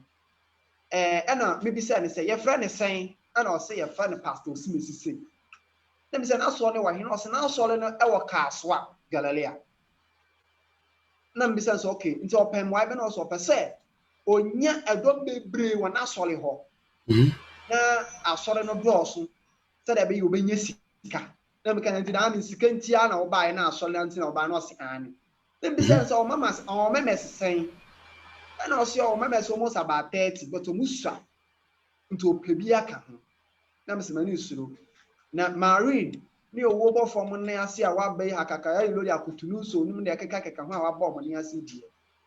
na me bi say ne say ye fra ne sen ana o say ye fra ne pastor Osimesise na me say na so ne wa hin o say na so le no e wo Kaswa Galilea na me say so okay nti open why be na so pese onya edom bebre wona asole ho na asole no dooso se da be obenya sika na me kan nti na me sika ntia na wo bae na asole nti na wo bae na o se ani na me say so o mama sen na o se o mama so almost about 30 but o musa nti o pebi aka ho na me se mani suro na married ni owo bo form na ase a wa bai akaka ya lori akutunu so num de keka ho a wa bo mo ni ase die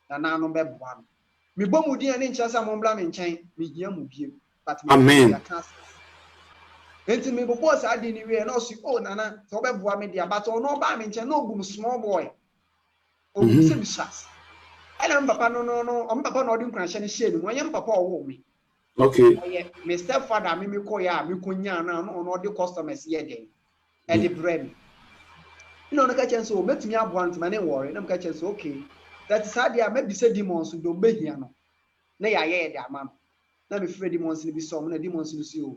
na no be boa no me bɔ mu din ne nkyɛ sɛ mo mbla me nkyɛn me hia mu biem but me amen enti me bɔ sa adi ni we na o si o nana so be boa me dia but ono ba me nkyɛn na ogum small boy ogum se bisas ala papa no papa no odi nkranhye ne hye ni mo anya papa owo me okay me stepfather me ko ya me konya na no ono odi customers ye den e di bread no no ka chen so metumi aboa ntama ne worry na me ka chen so okay that is how they are maybe say demons do behia no na ya ye de ama no na me frɛ demons ni bi so na demons ni si o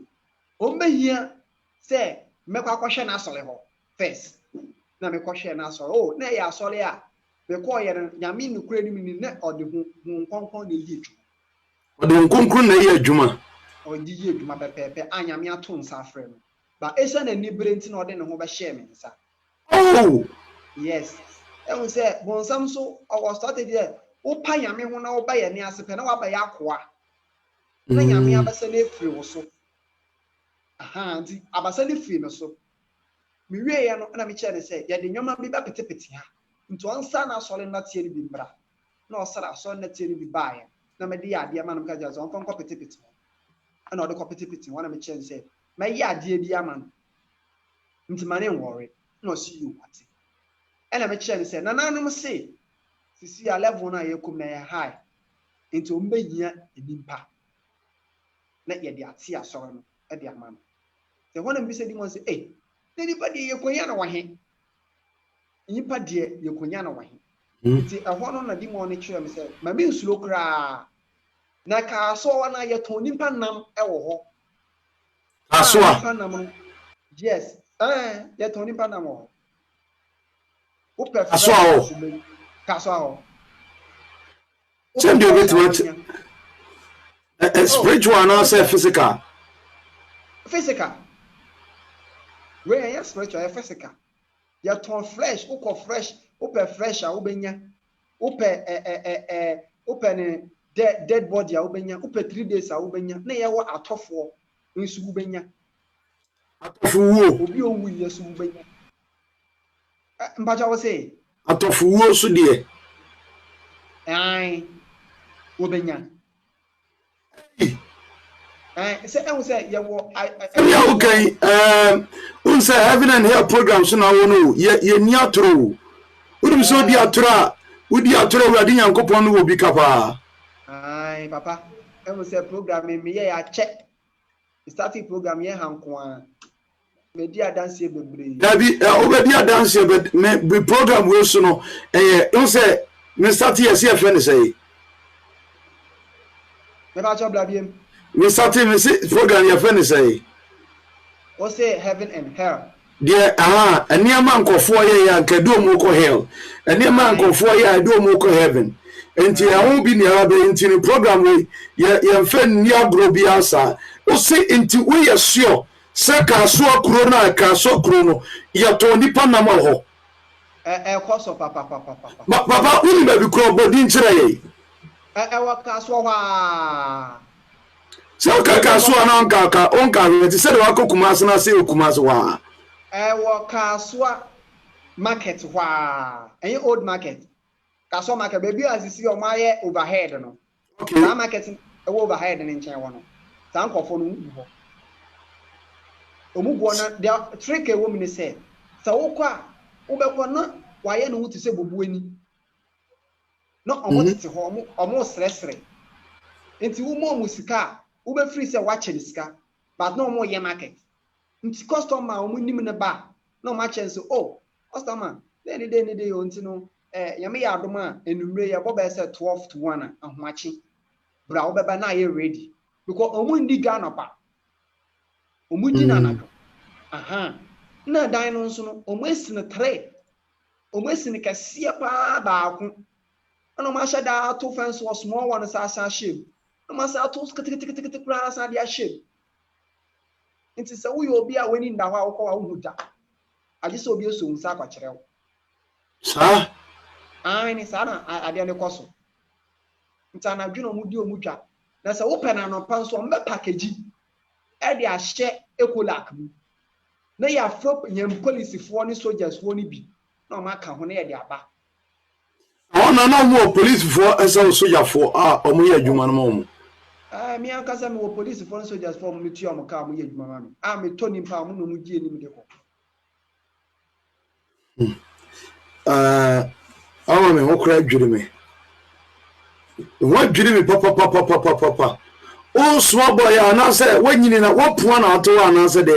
behia say me kwa kwahwe na asole ho first na me kwahwe na asole oh na ya asole a me ko ye nyame ni kura ni mi na ode hu nkonkon na yi adwuma ode nkonkon na yi adwuma ode yi adwuma pepepe anyame ato nsa frɛ no ba esa na ni brenti na ode ne ho be share me nsa oh yes e say bonsam so our started there wo pa nyame ho na wo ba ye ne asepe na wa ba ya akoa na nyame abasa na efiri wo so aha nti abasa na efiri no so me wie ye no na me kye ne say ye de nyoma bi ba petepete ha nti onsa na asole na tie ni bi mbra na osara asole na tie ni bi baaye na me de ya ade ama no ka jazo onko nko petepete na ode ko petepete wana me kye ne say me ya ade bi ama no nti mane worry na o see you what ena me kye ne say na nanom say sisi a level na ye kum na ye high nti o mbehia enimpa na ye de ate asore no e de ama no se hona mbi se di mo say eh na nipa de ye konya na wahe nipa de ye konya na wahe nti ehwo no na di mo ne kire me say ma bi nsulo kra na ka so wa na ye ton nipa nam e wo ho aso nipa nam yes ye ton nipa nam wo o perfect aso kaso send you bit spiritual and say physical where yes spiritual physical ya ton flesh o fresh o per fresh a o benya o per ne dead body a o benya o per 3 days a o benya na ye wo atofo nsu o benya atofo wo obi o wu yesu o benya mbaja wo say atofo wo so de ai o benya say e say ye wo yeah okay say heaven and hell program so na wo no ye ni atro wo so di atro udi atro we adi yankopon no wo bi kapa ai papa e say program me ye ya che starting program ye hanko a me di adanse bebre dabi obedi adanse be program we so no you say me start here see friend say me ba cho blabiem me start me see program your friend say o say heaven and hell there eniama nkofo ye ya nkado mu ko hell eniama nkofo ye do mu ko heaven enti ahụ bi ni arabe enti ni program we ye fan ni agro bi asa o say enti we ye sure se ka so akro na ka so akro no ye to nipa na mo ho koso papa papa uni ba bi kro bodi nkyere ye wa ka so wa so ka so na onka we ti se de wa kokuma so na se okuma so wa wa ka so market wa old market kaso market baby asisi o maye overhead no okay na market e overhead ne nchen wo no san kofo no ho omugo na the trick e wo mi ne say sa wo kwa wo be kwa na waye no wuti se bobu ani no omo tete ho omo sresre enti wo mo musika wo be free se wa che sika but no mo ye market nti customer omo nim ne ba no ma chen so oh customer dey onti no yame ya adoma enumre ya boba ese 12 to 1 ahoachi bra wo beba na ye ready because omu ndi Ghana pa omu di na nado aha na dan no nso no omu esi ne 3 omu esi ne kase pa ba ko ana ma sha da to fence was small one sa shame na ma sa to kete kura sa dia shame nti se wo yo obi a weni nda ho a wo ko wa wo da agi se obi eso nsa kwa kire wo sa ni sana ade ne koso nta na dwuno mu di omutwa na se wo pe na no pa so mbe package e de ahye ekolak mu na ya afro yem police for ni soldiers for ni bi na ma ka ho na ye de aba na mo police for esa soldier for omo ye adwuma no mo mi ankasa me wo police for soldiers for me tu am ka mo ye adwuma ma me to nimpa mo no mu die nim de ko awa me ho kra dwere me papa o small boy na say wanyini na wopoa na ato na say dey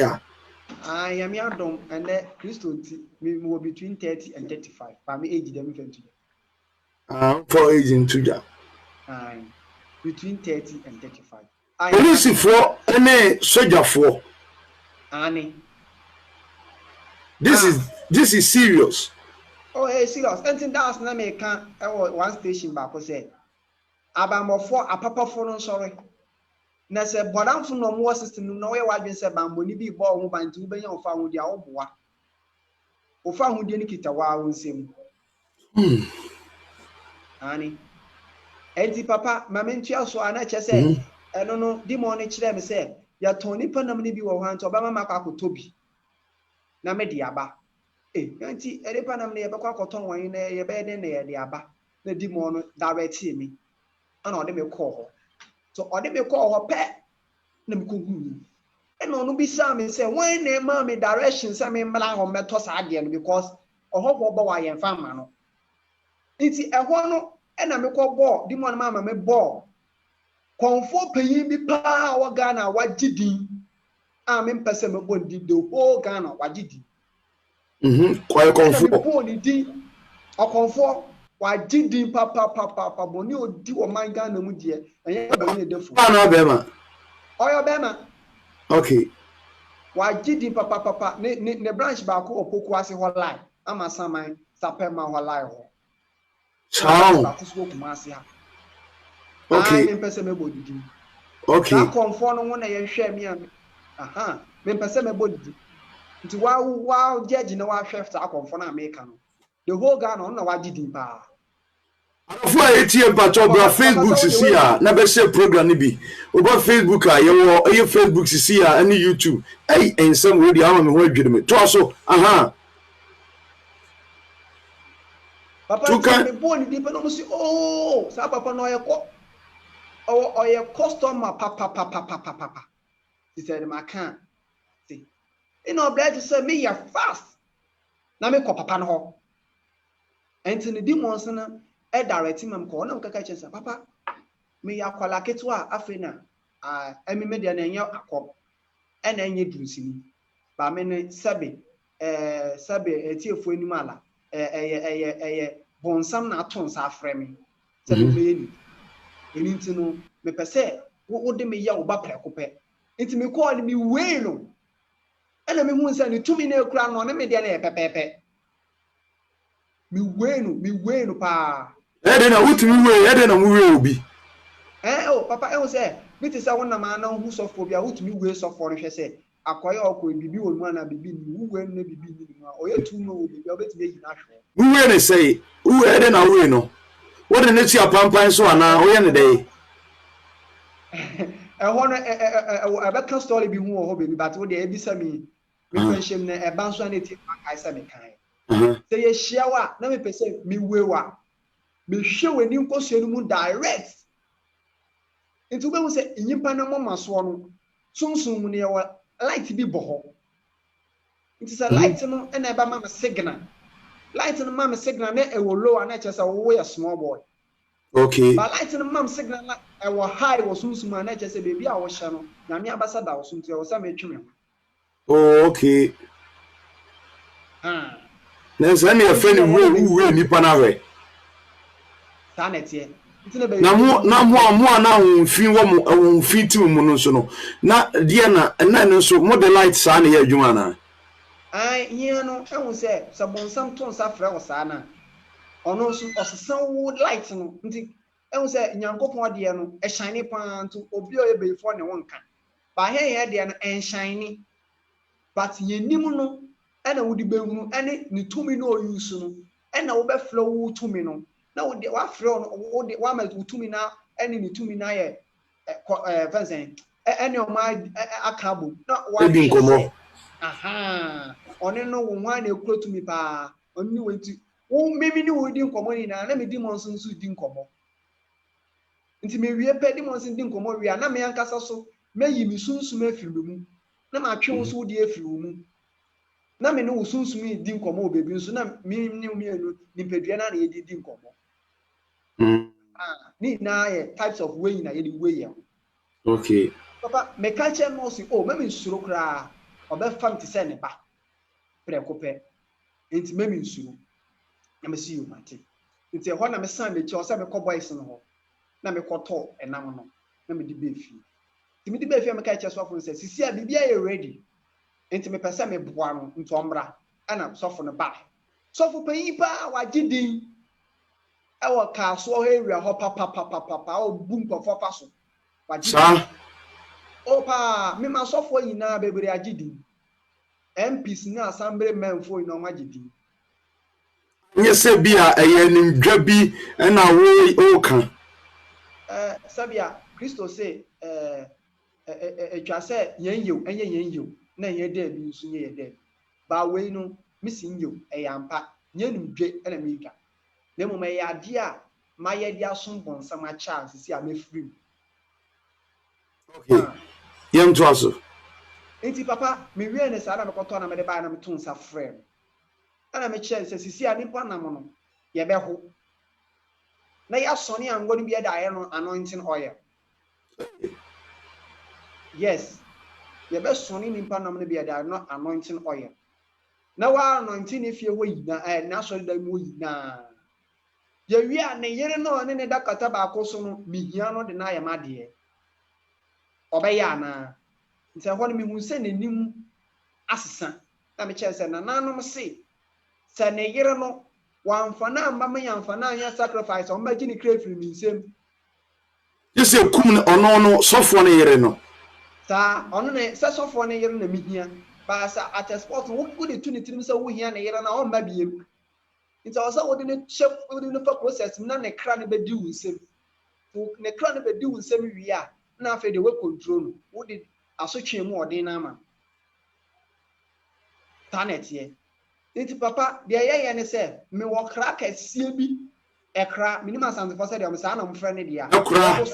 ya mi adom and Christo nti me wo between 30 and 35 pa me age dem 20 for age into ja between 30 and 35 police for any soldier for ani this is serious. Oh, hey, serious. Anything that's na me can one station back say abamofo apapafo no sorry. Na se bodamfo no mo system no we wadwen se bamboni bi bo ho banti wo benya ofa ho dia wo boa. Ofa ho dia ni kita wa wo nsem. Ani. Enti papa mamentua so ana che se eno no di mo ne kire me se ya toni panam ni bi wo ho anto obama makwa akotobi. Na me di aba. Yanti erepa nam ne yebekwa koton wan na yebe de na ye de aba na di mo no direct me ana ode me call ho so ode me call ho pe na me kogu e no no bi sa me say when na ma me direction say me mla ho meto sa ade no because oho bo wa yen fa ma no nti eho no e na me call ball di mo na ma me ball konfo peyin bi pa wa Ghana wa gidin a me mpese me bondi do o Ghana wa gidin Kwa konfo boni di akonfo wa gidi papa boni odi o man Ghana mu die enye boni edefo na bema oyo bema okay wa gidi papa ne branch ba ko opoku ase ho line ama saman sapema ho line ho chao ba ko so kuma ase ha okay me pese me bodi di okay akonfo no ho na ye hwe mi am me pese me bodi di nti wow judge na wa chef ta akonfo na America no the whole Ghana na wa didi pa afo etie pato bra Facebook sisi a na be share program ni bi oba Facebook a ye Facebook sisi a ani YouTube ensem we di ama me ho adwene me to so papa me boni di pe no si sa papa no ye customer papa he said my can obliged to say me ya fast na me ko papa no ho enti ne demons na e direct mam ko na kaka chesa papa me ya kwala ketu a afena emi media na enya akọ e na enye durusini ba me ne sabe etiefo anim ala bonsam na aton sa afre me sabe me ni enti no me pese wo de me ya wo ba prekope enti me call me we no ena me hu nsa ni tumi na ekura no na me de na e pepepe mi wenu pa ede na wutumi we ede na mu we obi papa e wo se bi ti se wona ma na hu sofo bia wutumi we sofo no hwe se akoye okọ bibi wonu na bibi ni wu we na bibi ni ma oye tu no obi bia obetumi yi na hwe mu we ne sei wu ede na we no wo de ne ti apampan so ana oye ne dey ho no abeka story bi hu ho be bi but wo de ebisa mi friendship na e ban so na ti kai se me kan say ye share wa na me pese mi wewa me hwe wani nkosua no mu direct into be hu say nyimpa na mama so no sunsun mu ne ye light bi boho it is a light no na e ba mama signal light no mama signal na e wo low na che say wo ye small boy okay but light no mama signal na e wo high wo sunsun na che say baby a wo hye no na me abasa da wo sunsun e wo say me tweme okay na se na e fe ni we nipa na we sanete na mo na wonfin wo mo wonfin tim mu no so no na de na no so mo the light sa na ye adwuma na here no e won say sabonsam ton sa frɛ wo sa na ono so osesan wo light no nti e won say nyankopon de no e shine pan to obi o ye before ne wonka ba he de no en shine but yenim no e na wodi behunu ene ne tumi no use no e na wo be flow wo tumi no na wo de wa frɛ no wo de wa ma tumi na ene ne tumi na ye fansen ene o ma akabo na waedi nkomo aha one no wo ho na ekuro mi pa oni wenti wo mimi ni wo di nkomo ni na me di mo nso di nkomo nti me wie pe di mo nso di nkomo wie na me yankasa so me yi mi sunsum afiri mu na ma twe wo so di afiri mu na me no wo sunsum di nkomo obebi nso na mi ni mi enu ni pedua na ye di nkomo ni na ye types of way na ye di way ya okay papa me ka che no si me me nsuro kra obefam ti se ne ba prekope enti me me nsuro na me si yo mate enti ho na me san me che o se me ko boys no ho na me koto enam no na me di befi enti me di befi me ka che sofo se sisi a bibia ye ready enti me pese me boa no nto omra ana sofo no ba sofo panyi pa wagidin e wo ka so ho area ho papa o bum ko fa so wagidin opa me ma sofo yina bebere agidin MPs na assembly menfo ina wagidin nye se bia nimdwa bi na wo ka sabia Christo say etwa se yenyew enye yenyew na yede bi nso nye yede ba we no misin yew eyampa nye nimdwe na mega na mo me yade a ma yede asom bonsam a chance si a mefiri okay yem to aso enti papa me wie ne sa na me koto na me de ba na me tun sa frame ana me che se sisi a nipa nam no ye be ho na ya soni ango ni bi da aye no anointing oil yes ye be soni nipa nam no bi da no anointing oil na wa anointing ni fie ho yina na so da mu yina ye wi a ne yere no ne da kata ba akoso no mihia no de na ya made obeya na nse ho no mi hu se nanim asesa na me che se na nanom se se ne yere no wamfana mama yamfana anya sacrifice o maji ni crave mi nsem yese kum ne ono sofo ne yere no ta ono ne se sofo ne yere na mihia ba sa at a sport wo go de tuni tirim se wo hia ne yere na o ma biem nti o sa wo de ne chef wo de ne fa process na ne kra ne be di wo nsem wo ne kra ne be di wo nsem wi a na afa de we control no wo de asotwe mu odin na ama tanet ye nti papa de ye ne se me wo kra kasie bi ekra minima sanse for se de o sa na mfra ne dia ekra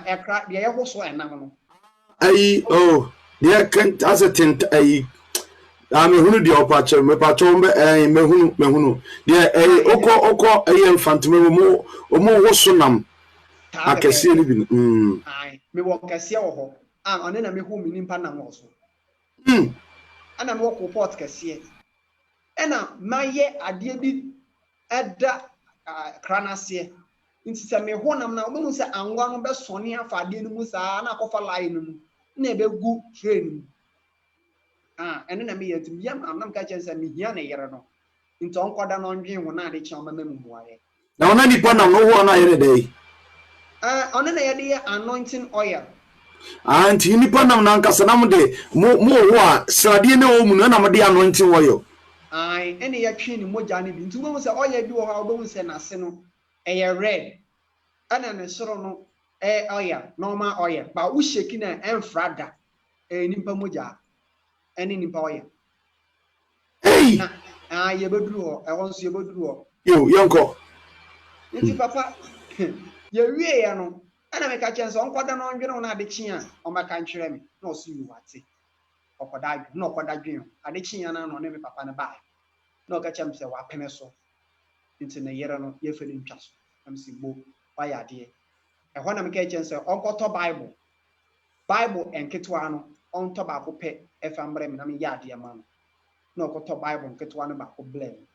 ekra de ye ho so enam no ai de kan as a tent ai me hunu de opache me pacho me hunu de oko mfantuma mo wo so nam akasie ni bi ai me wo kasie wo ho one na me hu minimpa nam wo so ana me wo ko port kasie ena maye ade bi eda kranase nti se me honam na obehu se anwa no be sone afa ade no mu saa na akofa line no mu na ebegu train ene na me yetim yam amnam ka chen se me hia na yere no nti onkoda no ndwen ho na ade chen mama mu muaye na ona nipa na no ho na yere dai ona na yede anointing oil anti nipa nam na nkasa nam de mo ho a srade ne o mu na mo de anointing oil ai ene ya twi ni moja ne bi nti wo se oil bi wo ha wo se na se no eye red ana ne soro no oil normal oil ba wo sheki na enfrada nimpa moja ene nimpa oil ye beduru ho e won so ye beduru ho yo yonko nti papa ye wie ya no ana me ka chen so onkoda no ndwene na ade chi a o maka ntwere me na o so yu wate okoda adwu na okoda dwen ade chi ya na no ne me papa ne ba na o ka chem se wa peme so nti ne yere no ye fele ntwa so am si bo wa ya de e ho na me ka chen se onkoto bible enketwa no onto ba ko pe e fa mbre me na me ya de ma no na okoto bible enketwa no ba ko blame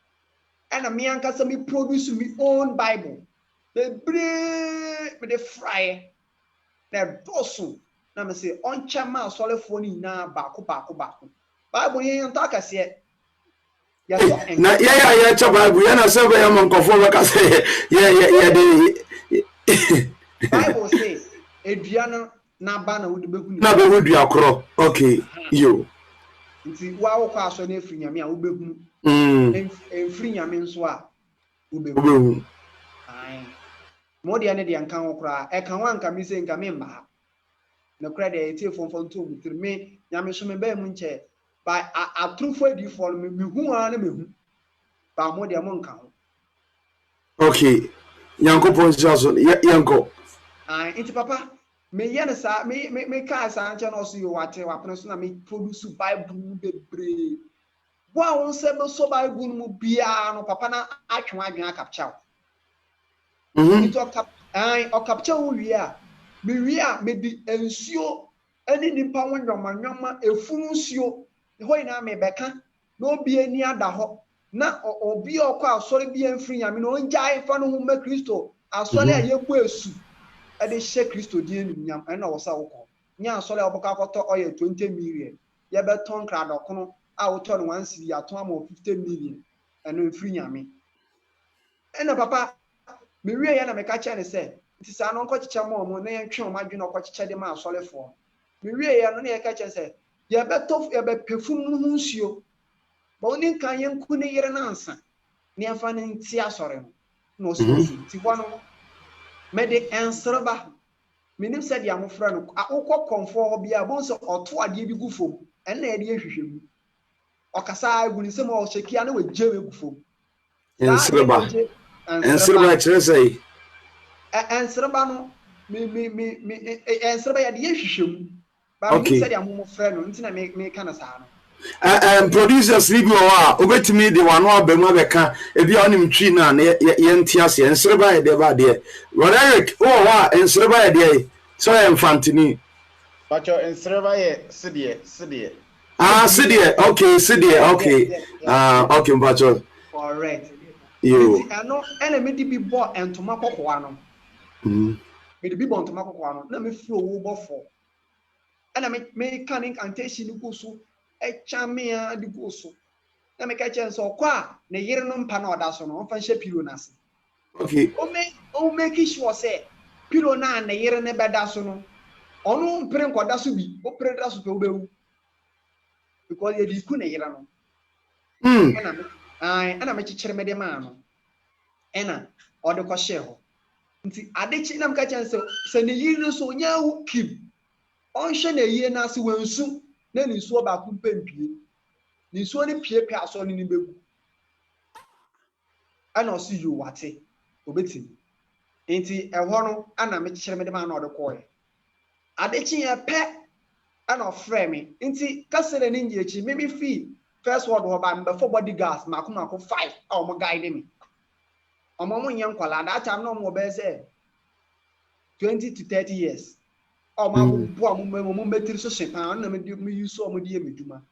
ana me anka se me produce me own bible me de fry na dosu na me say oncha ma solefo ni na ba ko bible yen to akase ya so na ya cha bible ya na se be ya mankofo be ka se ya de bible say edua na ba na wo de behu na be wo dua kro okay yo nti wa wo kwa so na efiri nyame a wo behu efiri nyame nso a wo behu ai mo de ane de anka ho kra e kan wa anka mi se nka me mba na kra de etie fonfon to mutiri me nyame so me ba mu nche ba atrufo di for me hu ana me hu ba mo de mo nka ho okay yankopon jaso yanko inti papa me yene sa me ka sa nche no so yo wate wapene so na me produce bible bebre bo a won se me so bible mu bia no papa na atwe adwen akapcha inti o capture wo wi a me di ensuo ani nipa wonwoma efunu nsuo ho ina me beka na obi ani ada ho na obi okwa asori bi amfiri nyame na onjai fa no hu ma Kristo asori a yebu esu e de hye Kristo di enyam na wo sa wokọ nya asori a oboka akoto oye 20 million ye beton krado kono a woto no 1 cedi aton am 50 million eno amfiri nyame na papa me wie ya na me ka che ne se nti sa no nko chicha mo na ye twe o madwe no ko chicha de ma asorefo me wie ya no na ye ka che se ye beto ye be pefum no nsuo ba oni kan ye nku ne yere na ansa ne afa ne nti asore no so ti wono me de ensreba menim se de amofra no akokọ konfo ho bia bon so oto ade bi gufom en na ye de hwehwemu okasa aguni se mo o shekia na wajewe gufom ensreba chere say ensreba no me ensreba ya de hwehwemu ba menim se de amofra no nti na me kana sa no producers ni bi wa obetimi de wano abemu abeka ebi onim twi na ye ntiase ensreba ye de ba de Roderick wa ensreba ye de so infantini bacho ensreba ye sidie sidie okay okay bacho correct you ano ene me di bi bo entoma kokoa no me di bi bo entoma kokoa no na me fro wo bofo ana me kan incantation ko so echamia di go so na me ka chen so kwa ne yire no mpa na oda so no on fa hye pilo na se okay o make sure say pilo na ne yire ne beda so no onu mpre nkoda so bi o pre da so pe obewu because ye di ku ne yire no ana me chichire me de ma no ena o de ko hye ho nti adechi na me ka chen se ne yire so nya wu kim on hye ne yie na se wansu na ni suo ba ku pempie ni suo ni pie pe aso ni begu ana o si you wate obeti enti ehwo no ana me kire me de ma na o de koye adechi ya pe ana o frɛ me enti kasele ni nyechi me fi first word ho ba me for body gas mako 5 a o mo guide me o mo nya nkwala that time no mo be say 20 to 30 years o ma bo mo metri so shepan na me use o mo die meduma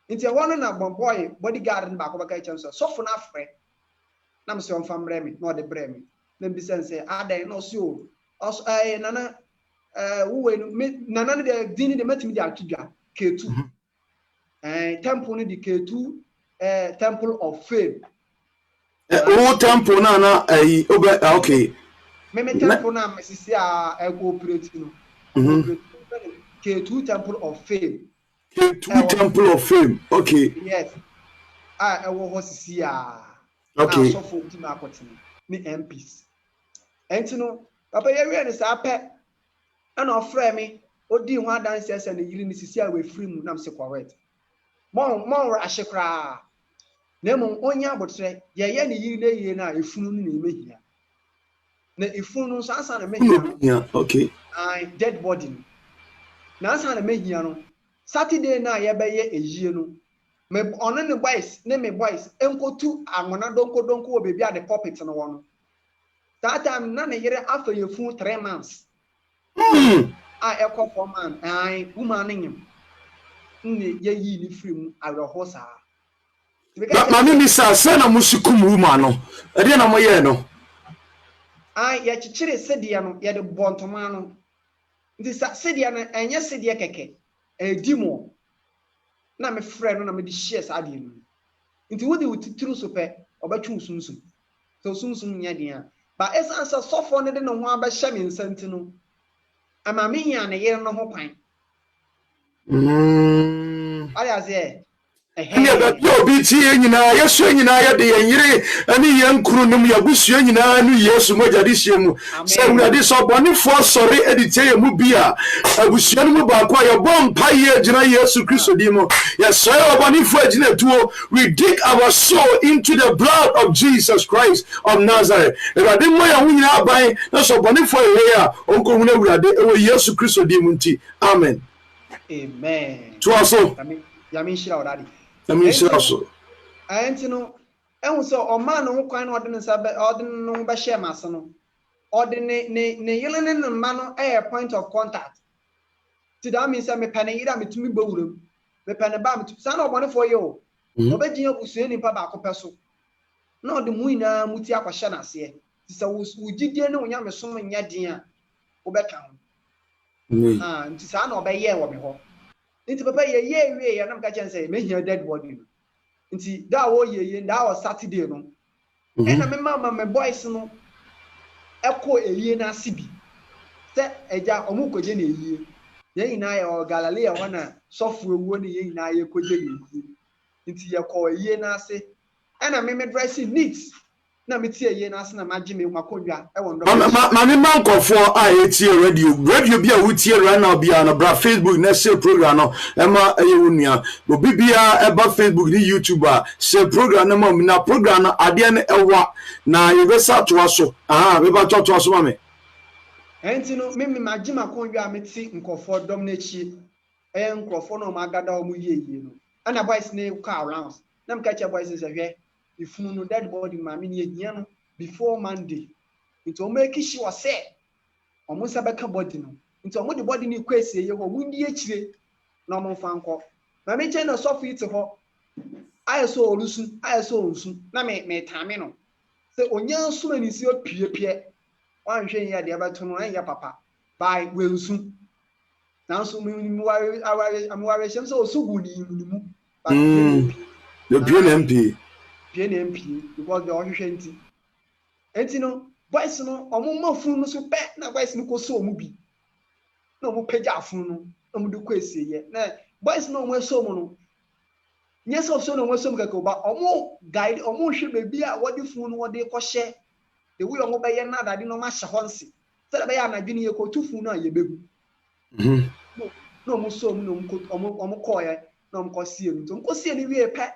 nti e wono na boy bodyguard ba ko ba kai chanso so fu na frɛ na me se on fam bremi na o de bremi na bi sense adan no so o nana wo no nana ne de dini de matimi de atudwa K2 temple ne de K2 temple of fame o temple na okay me temple na mesisi a cooperate no K2 temple of fame K2 temple of fame okay yes wo ho sisi okay so for ti ma akotene ni MPs enti no papa ye wi ne sa pe ana ofre me odi ho adanse ese ne yiri ni sisi a we free mu na mse correct mon rush kra na mon onya abotre ye ne yiri na yie na efunu ni na emehia na efunu so ansa na mehia okay dead body na ansa na mehia no Saturday na ye be ye ejie no me ono ne boys ne me boys enkotu anwona donko wo bebi ade puppet no wono that time na ne yere afa ye fu 3 months ekọ 4 man woman nyim nne ye yi ni free mu aweho saa ma mi sa na musikum woman no e de na mo ye no ye chichire sedie no ye de bontoma no nti sedie no enye sedie keke edimo na me frɛ no na me di share sa ade no nti wo de wutitru so pɛ obetwu sunsun so sunsun nya dia ba esansa sofo ne de no ho abɛhye me nsanti no ama me hia ne yere no ho kwan ayaze ɛne ba bi obi tie nyina yesu nyina ya de yire ani yankuru num ya busu nyina nu yesu mogya de hye mu sɛ wurade so bɔnefo sɔre editie mu bia abusu no mu ba kwa ya bompa ye gyina yesu kristo di mu yes so bɔnefo agina tuo we dig our soul into the blood of Jesus Christ of Nazareth wurade mo ya hu nyina aban na so bɔnefo ye a onko hu na wurade ewo yesu kristo di mu nti amen to also yami shira odadi so enti no ehun so o man no kwan no odin nsa be odin no be share maso no odin ne yelene no ma no point of contact ti da mi say me pane ira metumi bawuram me pane ba metu sa na obone for ye o obegin abusue nipa ba akopɛ so na odin mu ina muti akwahye na ase ti sa wugidie ne wonya me som nya din a obeka ho nti sa na obeye wo me ho nti papa ye we ya na mka chen say me hia dead body no nti da wo ye da was Saturday no na me mama me boys no eko eyie na asibi se eja omu koje na eyie ye nyina ya o Galilea wana sofu ewuo ne ye nyina ya koje na eyie nti ye ko eyie na ase na me dressing neat na me tie eyie na ase na maji me makonwa e wo ndo ma me mankofo a etie radio bia wo tie right now bia na bra Facebook na share program no e ma eye wonua obi bia e ba Facebook ni YouTube a share program na ma na program na ade na ewa na ye be sa to aso be ba to aso ma me enti no me maji makonwa me ti nkofo dom na chi nkofo no ma gada o mu yeye no ana boys na call rounds na me ka che boys se hwe ifunu no dead body ma me ne ehia no before Monday nti o make sure say o mo sabeka body no nti o mo de body ni kwese ye ho mu ndi akire na o mo fa nko na me che na sofu ite ho ayeso olusu ayeso onsu na me tame no se onya nsu na ni si opie wan hwe ya de abato no anya papa bai wensu na nsu mu ware shem se osugu ni mu the PNMP because the ohwehwe enti no boys no omo mafun no so pe na boys no ko so omu bi na omu peja afun no omu de ko esiye na boys no omu so mu no nyesa so no omu so mu kako ba omu guide omu hwe bebi a wodi fun no wodi ko hye de wi omu be ye na dade no ma hye honse se da be ya anadwe ne ye ko tu fun no aye begu no omu so mu no omu ko ye na omu ko sie no omu ko sie ni wi pe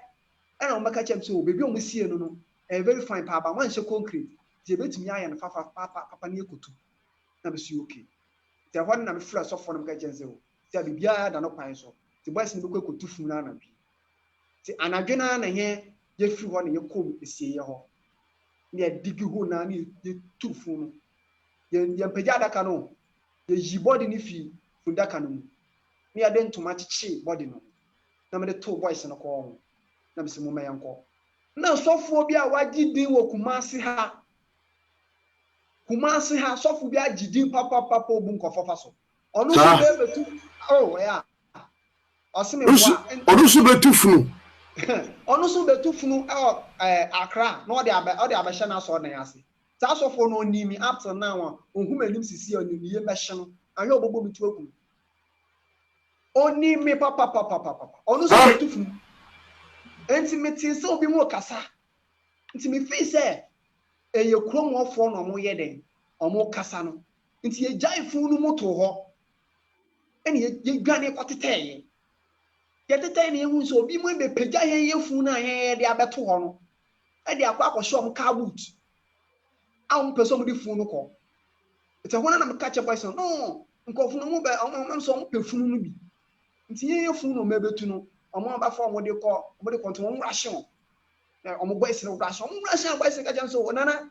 na omu ka chem so bebi omu sie no very fine papa man hye concrete je betumi aye no papa ne ekotu na be si okay te hɔ na me fla so fo no me ka chense o te bibia da no kwan so te boys ne be ko ekotu fun na bi te anadwe na na ye firi hɔ ne ye kom esie ye hɔ ne digi ho na ne ye tu fun no ye mpagya daka no ye yi body ne fi fundaka no mu ne ya de ntoma chichi body no na me de to boys no ko ho na me se mo meyanko na sofo bi a wagidi wo Kumasi ha sofo bi agidi papa obu nkofofa so onu so be betu yeah osime wa onu so betu funu onu so betu funu Accra no de abehye na so na yase ta sofo no nimi up to now ohumanim sisi onimi ye behye no ahwe obobo mitu akun onimi papa onu so betu funu enti meti se obi mu kasa enti me fi se eye kromofo no mo ye den omo kasa no enti ye jaifu no moto ho eni ye gwane koteteye ye teteye ne hu so obi mu be pagya ye fu na ye de abeto ho no e de akwa akosho mo car boot a mo peso mo di fu no ko enti ho na me ka che boys no nkofu no mo be omo so mo pe fu no bi enti ye fu no mebetu no omo ba fo mo de konto mo rahye na omo boys no rahye omo rahye boys ka jan so nana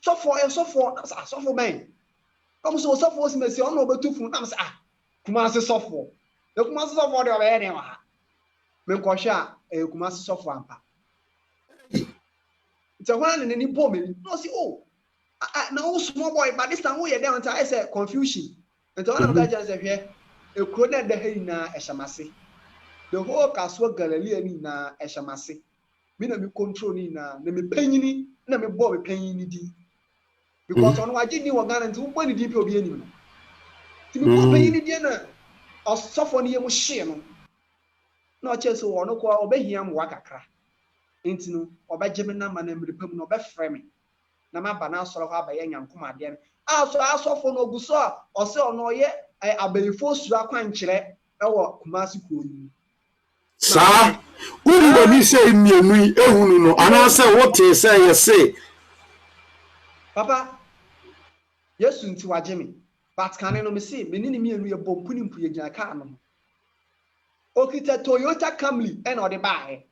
sofo ben omo so sofo si mesi ono obetufu na mse Kumasi sofo de Kumasi sofo de obe ne wa me ko hwa Kumasi sofo ampa ntakwana ne ni bomi no si na wo small boy but this time wo ye dem I say confusion ntakwana me ka jan se hwe ekro na de ha na ehyamase the whole Kaswa Galilea ni na ehyamase me na me control ni na me panyini na me bo me panyini di because on waji ni wagana nti wo ni di pe obi anim no ti me bo panyini di na osofo ni ye mo hye no na oche so wo no ko obehia mo kakra enti no obegye na ma na mrepam no obefrɛ me na maba na asɔre hɔ abayɛ nyankoma ade no asɔfo no oguso a ɔse ɔno ɔyɛ abayifo sura kwankyerɛ ɛwɔ Kumasi Kuroyi sa uri ni say mienu ehunu no anase wote say yese papa Yesu nti wagye me but kan no me say me ni mienu ye bompu ni mpu ye gyina kaa no okita Toyota Camry and ɔde baae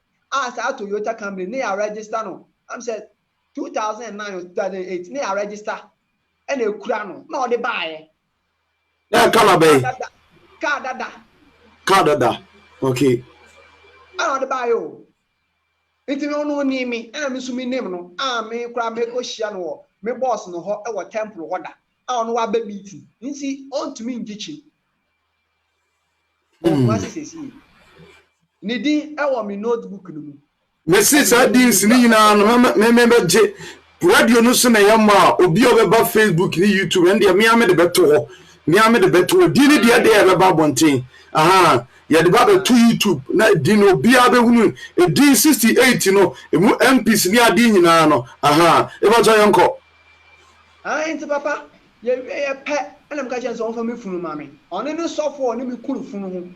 sa Toyota Camry ne ya register no am said 2009 or 2008 ne ya register and ekura no na ɔde baae na kala bay car dada okay ana ɔde baae o nti me ono ni mi me so mi name no me kura me ko hia no me boss no ho e wo temple ho da ono wa ba meeting nti on to me ngichi o sisi ni din e wo me notebook no mu message adins ni nyina no me beje radio no so na yamma obi obeba Facebook ni YouTube and me ame de beto ho me ame de beto di ni de e beba bonten aha ya de baba to YouTube na di no bia be hunu e di 68 no emu MPs ni adi nyina no aha e ba jo yonko nti papa ye pe ana mka chen so on fa me funu ma me oni ni sofo oni mi kunu funu ho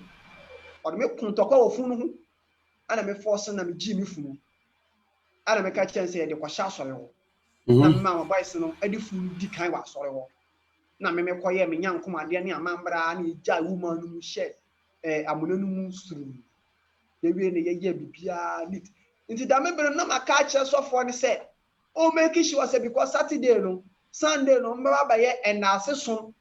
oni me kun tokwa wo funu ho ana me force na me gi me funu ana me ka chen se ye de kwa sha sore ho na me ma boys no adi funu di kan wa sore ho na me koye me nyankoma ade ne amambra na ejia woman no mu she amuna no mu suru ye wie ne ye bibia lit nti da me bere na maka che sofo ne se o make sure say because Saturday no Sunday no mbaba baye enase so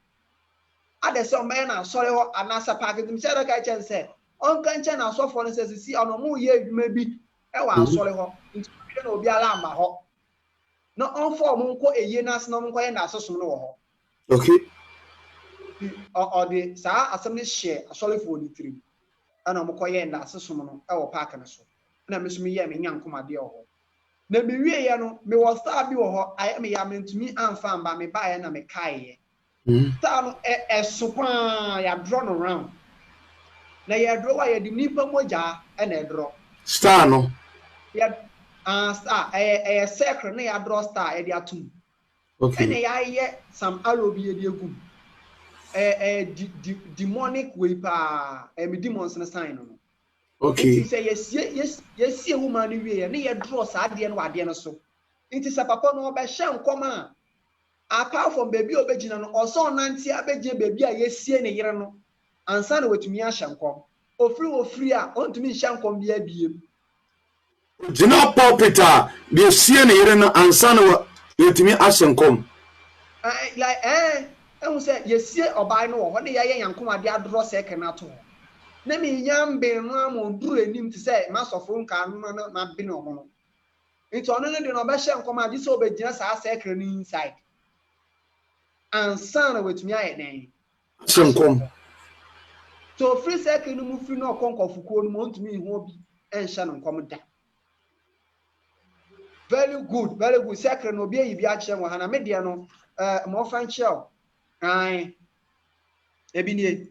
ade se o me na sore ho anasa park dem se da ka chen se on kan chen na sofo ne se si ono mu ye adwuma bi e wa asore ho nti na obi ala ama ho na on form nko eye na se no nko ye na aseso no wo ho okay or the sa assembly share asole for the three ana mo koye na aseso no e wo park ne so na me so me ye me nyankoma de ho na me wie ye no me wo star bi wo ho aye me ya mentumi amfa mba me ba ye na me kai ye star no sopa ya draw no round na ya draw wa ye di nipa moja e na draw star no ya star circle na ya draw star e di atum okay na ya ye some arrow bi ye di egum demonic way pa me demons na sign no okay it say yes woman ni wie na ye draw sa ade no ade no so it is a papa no be hye nkoma apart from baby obegina no oso nanti abegye baby a yesie ne yere no ansa na wetumi ahye nkom ofri a ontumi hye nkom bia biem gina pulpit a de sie ne yere no ansa na wetumi ahye nkom like ehun say yesie obai no ho ne ye yankom ade adro second ato na me yambe no amonduru enim te say masofo nka no na bi no ho nti ono ne de no be hye nkom ade so obegina sa second ni inside ansa na wetumi aye den nkom so free second mu free no konkofuko no ontumi ihu obi enhye no nkom da very good second no obi ayi bi a kire mo hana media no mo fan chel ai ebinie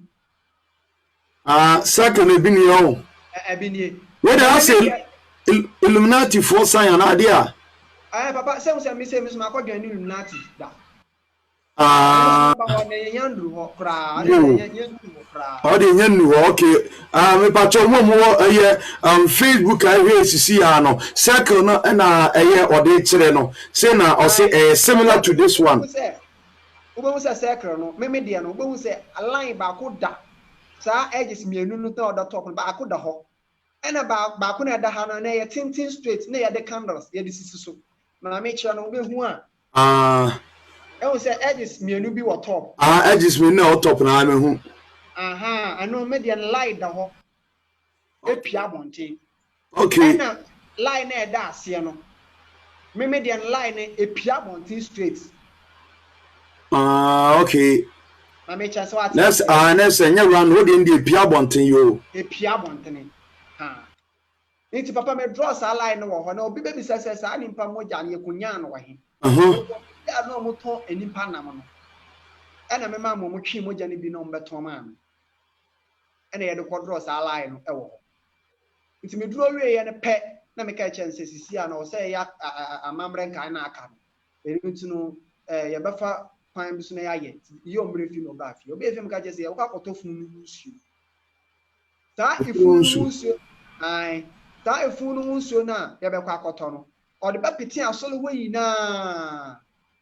second ebinie o ebinie we dey say Illuminati for sign na dia papa say me so makodwan ni Illuminati da ba wona yandru ho kra o de nyannu ho okay me pacho mo Facebook I hear sisi ya no circle no na o de kire no say na o say similar to this one Ubo say circle no me dia no ubo say align ba ko da sa edges mienu no to the top ba ko da ho ena ba ko na da ha no na ye tintin straight na ye the candles ye the sisi so na me kire no ubo hu a I say edges mienu bi wo top edges me na top na me hu ano median light da ho epia bonten okay na line na da ase no me median line epia bonten straight okay na me chance what let's nya run no dey epia bonten yo epia bonten nti papa me draw sa line no ho na obi be bisa sa nimpa moja na yekunya no wahe ya no moto enimpa nam no ena me ma mo twi moja ne bi no mbeto ma no ena ye de kodro sa line no ewo nti me duro wie ye ne pe na me ka chense sisi a na o say ya amamre nkan na aka no nti no ye befa kwan bi so na ya ye ye omre fi no ba fi obi efem ka je say ye kwa koto funu no nsuo ta ifunu no nsuo ai ta ifunu no nsuo na ye be kwa koto no o de ba piti asole we na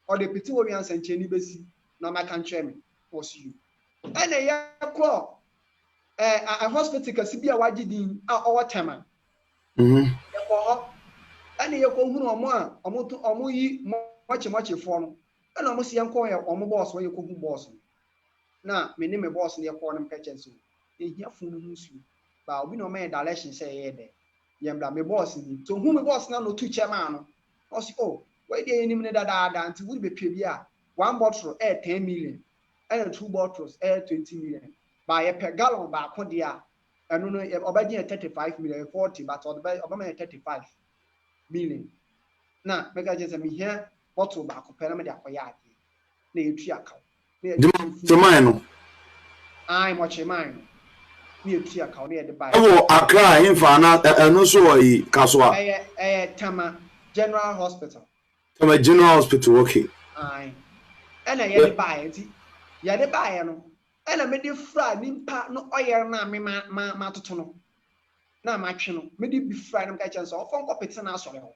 o de piti wo wi ansanche ni besi na maka nche me was you ana ya ko a hospital kasi bi a waji din a owo tema ya ko ana ya ko hunu omo yi moche fo no ana omo si yanko ya omo boss we ko hu boss na me ne me boss ne ko no peke nso ehia funu nsu ba obi no me direction say ye de yembra me boss ni to hu me boss na no tu chairman no o si we dey enim ne dada anti we be pie bi a one bottle 10 million and two bottles 20 million by a per gallon ba ko dia eno no obadi 35 million 40 but obama 35 million na mega just me here bottle ba ko pere me da koya ade na etu akaw de man no ai mo che man na etu akaw na de ba wo Accra infa na eno so yi kasoa Tama General Hospital Tama General Hospital okay ai ena ye de ba enti ye de ba no ena me de fra nimpa no oyer na me ma toto no na ma twe no me de bi fra na ka chance ofon kopete na asore ho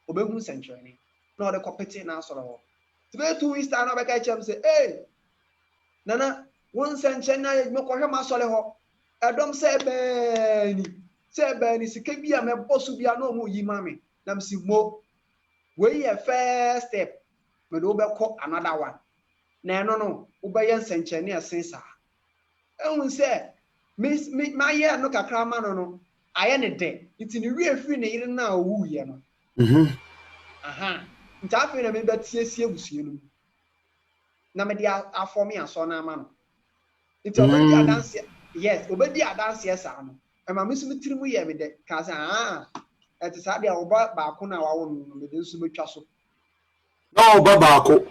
obehu century ni na o de kopete na asore ho tibe 2 weeks na be ka chance say nana won century na me ko hwe ma asore ho edom se bani sika bi a me bosu bi a na o mu yi ma me na msi mo we ye first step me do be ko another one na no ubeye nsenche ne asensa ehun se ma ye no kakra ma no aye ne de nti ne wie firi ne yire na owu ye no aha nti afi na me betiesie busie no na me dia aform aso na ama no nti obedi adanse yes obedi adanse esa no e ma mesu mitirimu ye me de ka sa eti sa dia oba ba ko na wawo no me de nsu betwa so na oba ba ko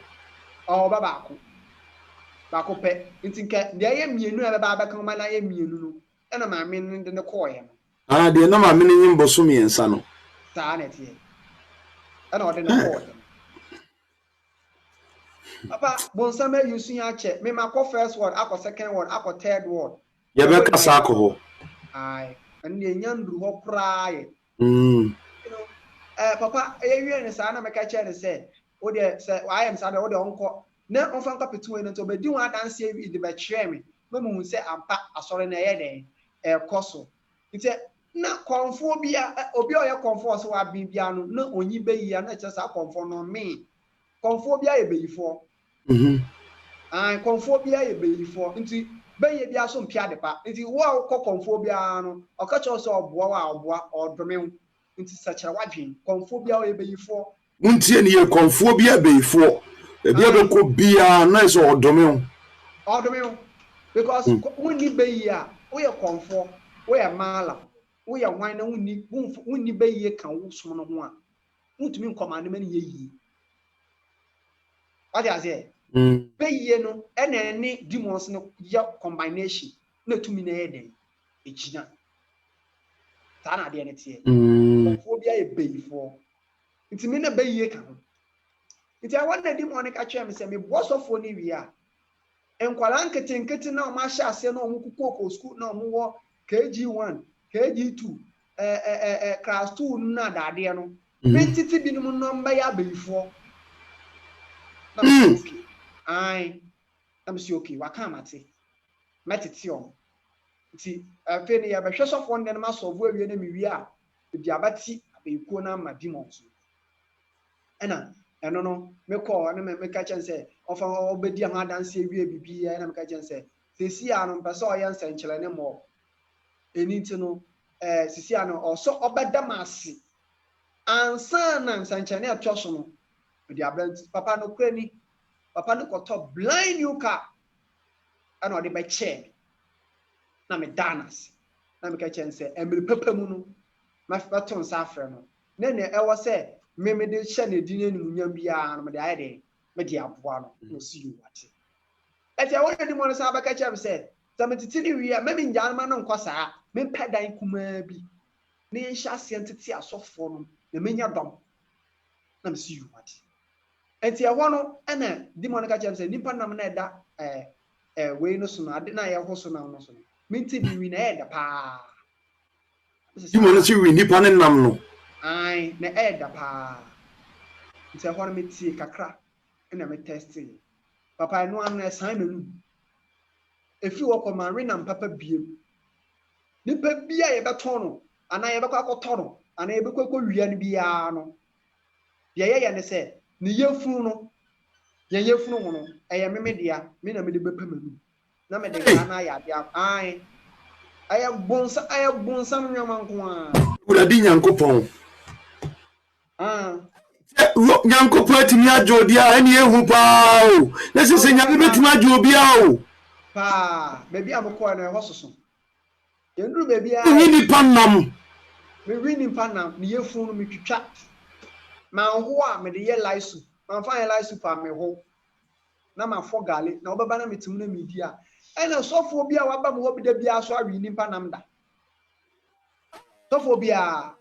bako pe nti nke de ye mienu e ba kan ma na ye mienu no e na ma me ne de ko ye no de na ma me ne nyimbo mi ensa no ta na tie e na o de ne ko ye papa bonsa me yusu ya che me ma ko first word akọ second word akọ third word ye be kasa akọ ho ai en ye nyandru ho kra ye papa ye wie ne sa na me ka che ne se o de se I am sa de o de onko na on fan kapitu we no to be di won adanse e de be kire me mu se ampa asore na ye den koso nti na konfo bia obi o ye konfo so wa bibia no na onyi beyi ya na che sa konfo no me konfo bia ye beyifo konfo bia ye beyifo nti beye bia so mpia de pa nti wo ko konfo bia no o ka che so oboa wa oboa odome nti sa kire wadwen konfo bia ye beyifo ntie ne ye konfo bia beyifo bia be ko bia na so odome because wonni beyi a wo ye konfo wo ye mala wo ye wan na wonni beyi kan wo so no ho a mutumi nkomande mani ye yi what you say beyi no ena ne demons no ya combination na tumi na ye den ejina ta na de ne tie konfo bia ye beyifo ntimi na beyi kan nti I want the demonic actually me say me boss of oni wi a enkwala nkete na o ma hye ase na o mu kuko school na o mu wo KG1 KG2 class 2 na dade no mentiti binum number ya before na okay ai am si okay wa ka mate metiti o nti afi ne ya behwe sofo ne ma solve awie na mi wi a bi abati abekuo na ma demons ena eno no me call na me ka chense ofa obedi ha danse wie bibia na me ka chense sisi anu pese o ye nsenchele ne mo eni nti no sisi anu oso obeda masi ansa na nsenchele ne atwoso no di ablant papa no krani papa no koto blind you car ana o de be che na me danas na me ka chense emri papa mu no ma fa ton sa afre no ne e wo se me de hye na di nenu nyam bia no me de ayede me de aboa no no see you wate eti I want the money sa ba ka chem say sametiti ni wi a me njan ma no nkosa me pedan kuma bi ne nhyase entete asofo no na menya dom na me see you what enti ehwo no na demon ka chem say nipa nam na eda we no so no ade na ye ho so na no so no minti bi wi na eda pa demon no si wi nipa ne nam no ai na eda pa enti ehwo no metie kakra na me testing papa no am na san menu efi wo ko man renam papa biem nipa bia ye beton no ana ye bekwa koto no ana ye bekwa ko wia no bia no ye ne se ne yefunu no ye yefunu ho no eye memedia me na me de bepa manu na me de na ya dia ai aya bonsa nwoma nko a uradi nyankopon nyankopon atimi ajodia ene ehu pa o na se nyame betimi ajobia o pa bebi amko na ho soso yenduru bebi a ni panam me wini panam ne yefunu me twitwa ma ho a me de ye laisu ma fa ye laisu pa me ho na ma fo gale na obeba na metim na media ena sofo bia waba mo bi da bia so awi ni panam da sofo bia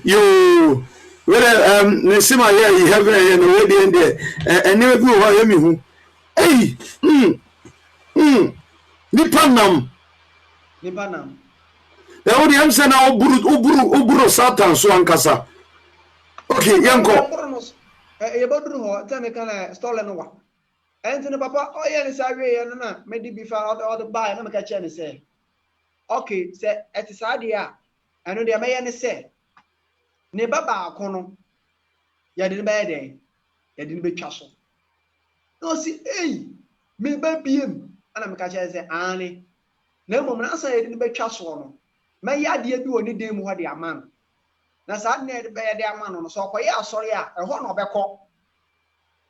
yo where nesima here heaven no we dey there ene bi ho ye mi hu ni panam e wo dey am say na oburu satan so ankasa okay yanko ye bodru ho tell kana stole no wa enti papa oye ni sa we ye na me di bi fa o do buy na me ka che ni say okay say et sa dia eno dia me ye ni say ne baba akono ya de be den ya de be twa so no si me ba biem ana me ka che say ani na mom na sa ya de be twa so no me ya de bi woni dem ho de aman na sa na de be de aman no so koye asori a eho na obekọ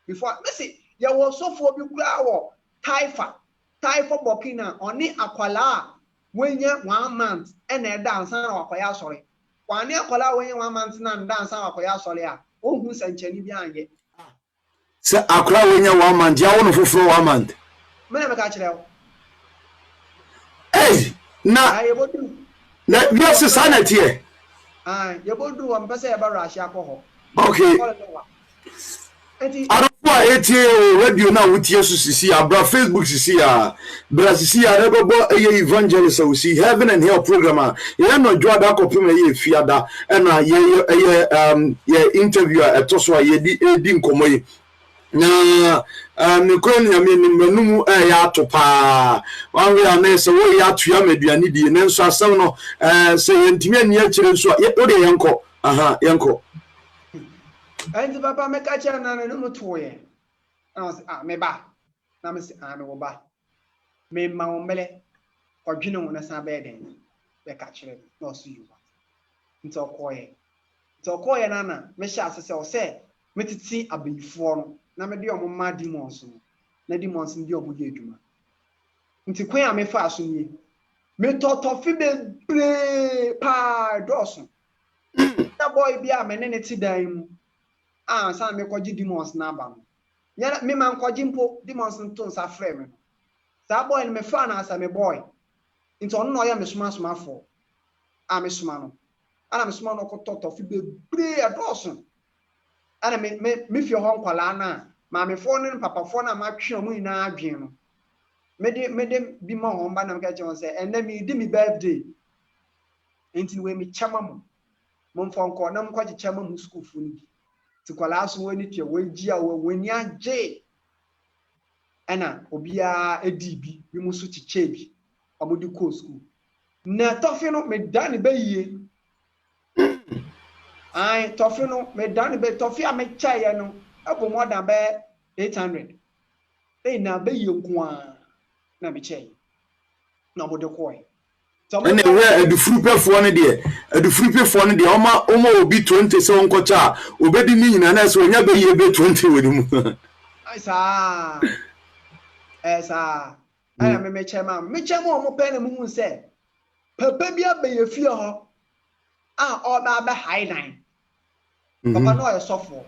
before me see ya wo sofo bi kura wo taifa bokina oni akwala wenya 1 month ena e dance na wakoya asori kwani akwala wenya 1 month na dance na wakoya asori a ohun sanchani bi anye se akwala wenya 1 month ya wono foforo 1 month me na me ka kire wo na yes sanity ye bodu wa mpese ya bara ashi akoho okay Arafua etie radio na wutie so sisi abra Facebook sisi ya bra sisi ya rebobo eye evangelist so see heaven and hell program ye no dwada kopem ye fiada na ye interview etoso ye di nkomo yi na mekro nyame ni manum ya atopa wanwe na se wo ya tua maduane die ne nso asem no se yentimi ani akire nso o de yenko yenko enti papa me ka kire na no mutoye me ba na me se me wo ba me ma wo mele odwene wo na sa be den be ka kire no so you nti okoye na me sha asese o se metiti abifo no na me de omo ma demons no na demons ndi omo ye adwuma nti kwen a me fa aso ni me totofi be bre pa doso na boy bia me ne ti dan mu sa me koji demons na ba no ya me man koji mpo demons nto nsa frɛ me no sa boy me fa na asa me boy nti on no ya me suma fo me suma no ana me suma no ko totofi be bre adoso ana me fi ho nkwala na ma me fo ne papa fo na ma twe omu ina adwen no me de bi ma ho mba na me ka che won say enda me di me birthday enti we me chama mo fo nko na mo kwaje chama mu school fu ni ti kwala so woni tue wonji a woni age ana obia edi bi mu so chiche bi omudi ko school na tofi no me dan be yie tofi no me dan be tofi a me chaye no abo more than be 800 na be yie nko na me chaye na obode koy ene we adufurupefo ne de oma obi 20 se wonkocha obedi ni nyina na se onya be yie be 20 woni mu esa aya me chema omo pe na mu se papa bia be ye fie ho oba ba high nine papa no ye sofo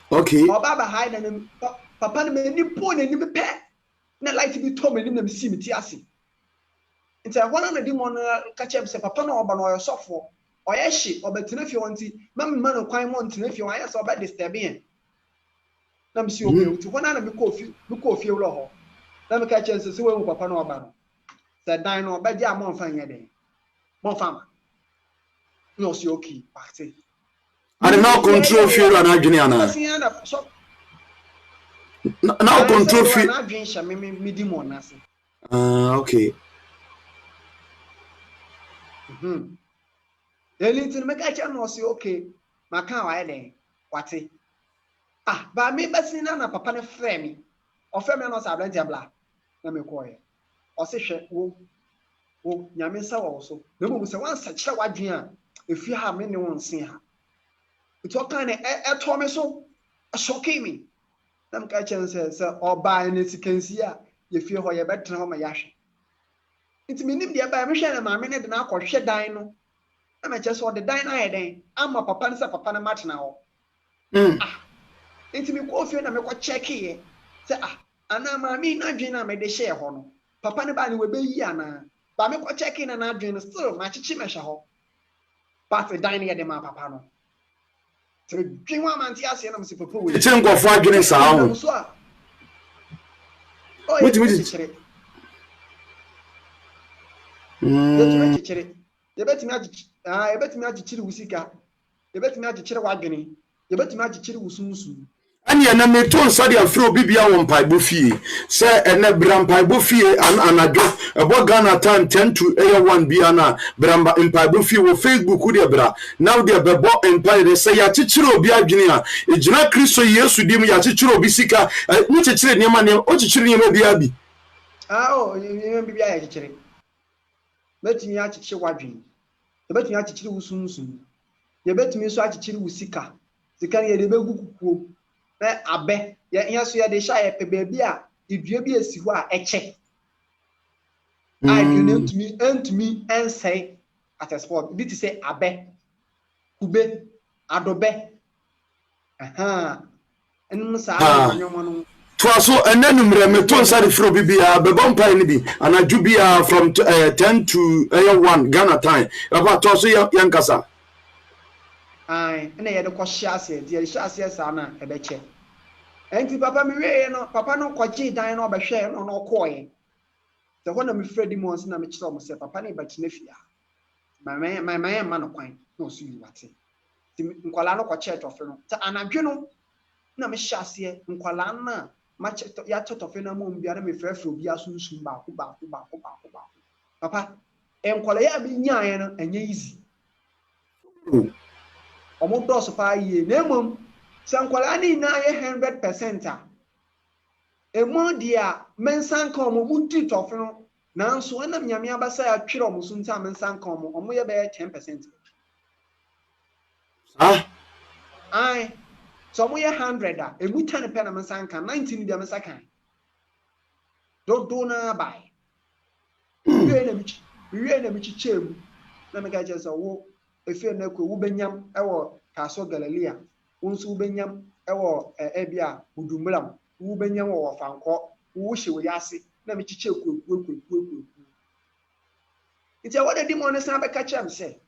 okay oba ba high nine papa na me ni po na ni be pe na light bi to me ni na me si mi ti ase nti wana na di mo na ka chem se papa na oba no ye sofo Oyeshi obetena fie wonti mam man kwan mo ntena fie wan yesa obe disturbing na msi okay uti hona na me ko fie wlo ho na me ka chense se we papa na oba no se dan no obe dia mo mfa nyede mo fama no si okay party and now control fie na adwene ana now control fie na adwene sha me di mo na se okay Elitin make a channel no si okay maka wa eden wate ba me besi na papa ne frɛ me ɔfrɛ me no sa abranti abla na me kɔ ye ɔse hwɛ wo nyame nsa wɔ so na mo se wansa kyerɛ wadwen a efi ha me ne won se ha to kan ne ɛtɔ me so shock me na me ka kyɛn sɛ ɔba ne sikansi a ye fie hɔ ye bɛtena hɔ ma yahwe nti me nim de ba me hwɛ na maame ne de na akɔhwɛ dan no na me kyɛ sɛ ɔde dan na yɛ den ama papa ne sɛ papa ne matena hɔ nti me kɔ fie na me kɔ check ye sɛ ana maame na dwen na me de hye hɔ no papa ne ba ne we beyi ana ba me kɔ check na na dwen no still ma kyechi me hye hɔ but dan ne yɛ de ma papa no tre dwen wa man ti ase na me se papa we kyechi nkɔfo adwene saa ho wait yebetimi agichiri wusika yebetimi agichiri wadwene yebetimi agichiri wusunsu ani na meto nsa de afro bibia wo mpaebo fie se ene bra mpaebo fie anadwo ebo Ghana time 10 to 1 bia na bramba mpaebo fie wo Facebook de bra now de bebo empire se ya chichiro obi adwene a ejina Kristo Yesu dim ya chichiro obi sika ni chichire niam ne o chichire niam bia bi niam bia ya chichire betimi achichire wadwene betimi achichire wusunsu yebetimi so achichire wusika sika ne de begu kukuo na abe ya so ya de sha ya pe baabi a idua bi esi ho a eche antumi ensei at a sport bi to say abe kube adobe enum sa anyomo no to so enanumre meto nsa de fro bibia bebo mpai ni bi anadwo bia from 10 to 1 Ghana time about to so yankasa na ye de ko hyiase de hyiase sa na ebeche enti papa mi we no papa no kwaji dan no obehwe no koye se ho na mi fredi mo nsi na mi kire mo se papa na ibakine fia my man no kwan no so yi wate ti nkwala no kwa church of no ta anadwe no na mi hyiase nkwala na ma ya church of na mo mbia na mi frefre obi asunsun ba ko papa nkwala ya bi nyae no enye easy omo dos pa ye na emom sankwala ni na ye 100% a emo dia mensanka omo muti tofno nanso na nyame abasa ya twere omo sunta mensanka omo ye be 10% so omo ye 100 a emu 10 pe na mensanka 19 dia mensanka do na bai we na mi chichemu na me ga je so wo efie na ko wo benyam ewo kaso Galilea wonso benyam ewo ebia udumulam wo benyam wo fanko wo hye wo yase na me chiche kwekwu ntia wode di mo ne san be ka chem se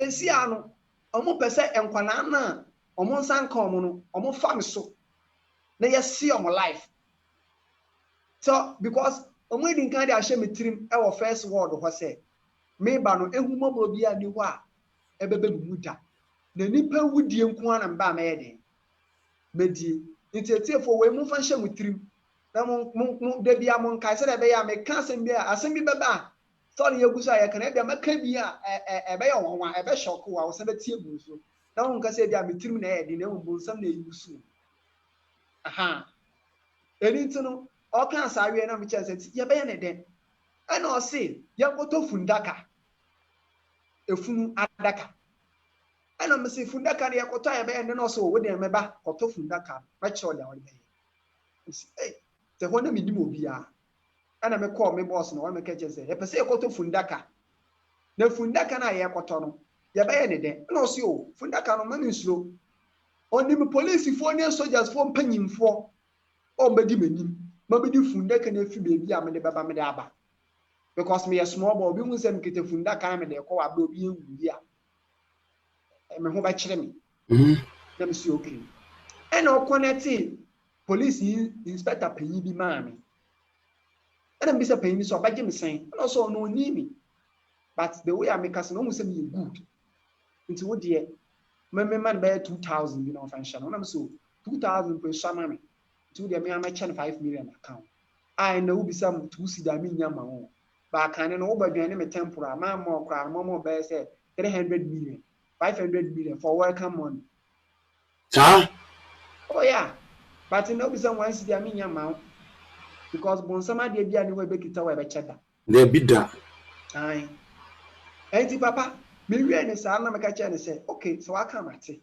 si ano omo pese enkwala na omo nsan ka omo no omo fam so na yesi omo life so because omo edin kan de ahye metrim ewo first word ho se me ba no ehuma mo bia ni ho a ebebe muda na nipa wudie nko ana mba ma yede medi ntietiefo we mu fa hye mutrim na mo de bia mo nkai se de be ya me ka asem bi beba sorry yegusa ya kana bia maka bi a ebe ya wonwa ebe shock wa wo se betie bu so na won ka se bia metrim na yede na wo nsam na yusu elintino o kan sa awie na me che se ye be ya ne den ana o se ya koto fundaka efunu adaka ana me se fundaka ne yakoto ya be ya ne no so wo de me ba koto fundaka ma che o le won be te ho na me di mo bia ana me call me boss no wa me ka che se e pese yakoto fundaka na fundaka na ya yakoto no ya be ya ne den ana o se o fundaka no ma me nsuro oni me police fo ne soldiers fo mpanyimfo o mbedi manim ma be di fundaka na fi bebi a me de baba me de aba because me a small boy bi hu se me kete fundaka me de ko wa be obi enwu bia me ho ba kyere me na me si okay and o connect police inspector panyi bi ma me and am bi say panyi so ba gye me sen and also no ni me but the way I make us no say me good nti wo de me man be 2000 bi no function no na me so 2000 per shama me nti de me am 5 million account I know be some 2 sida me nya ma ho ba kan no wo ba dwan me temporal ma mo kra mo be say 300 million 500 million for welcome money oh yeah but no be some 1 sida me nya ma because bonsama de bia ni we be kita we be cheda they be da ai enti papa me wie ne sa na me ka che ne say okay so aka mate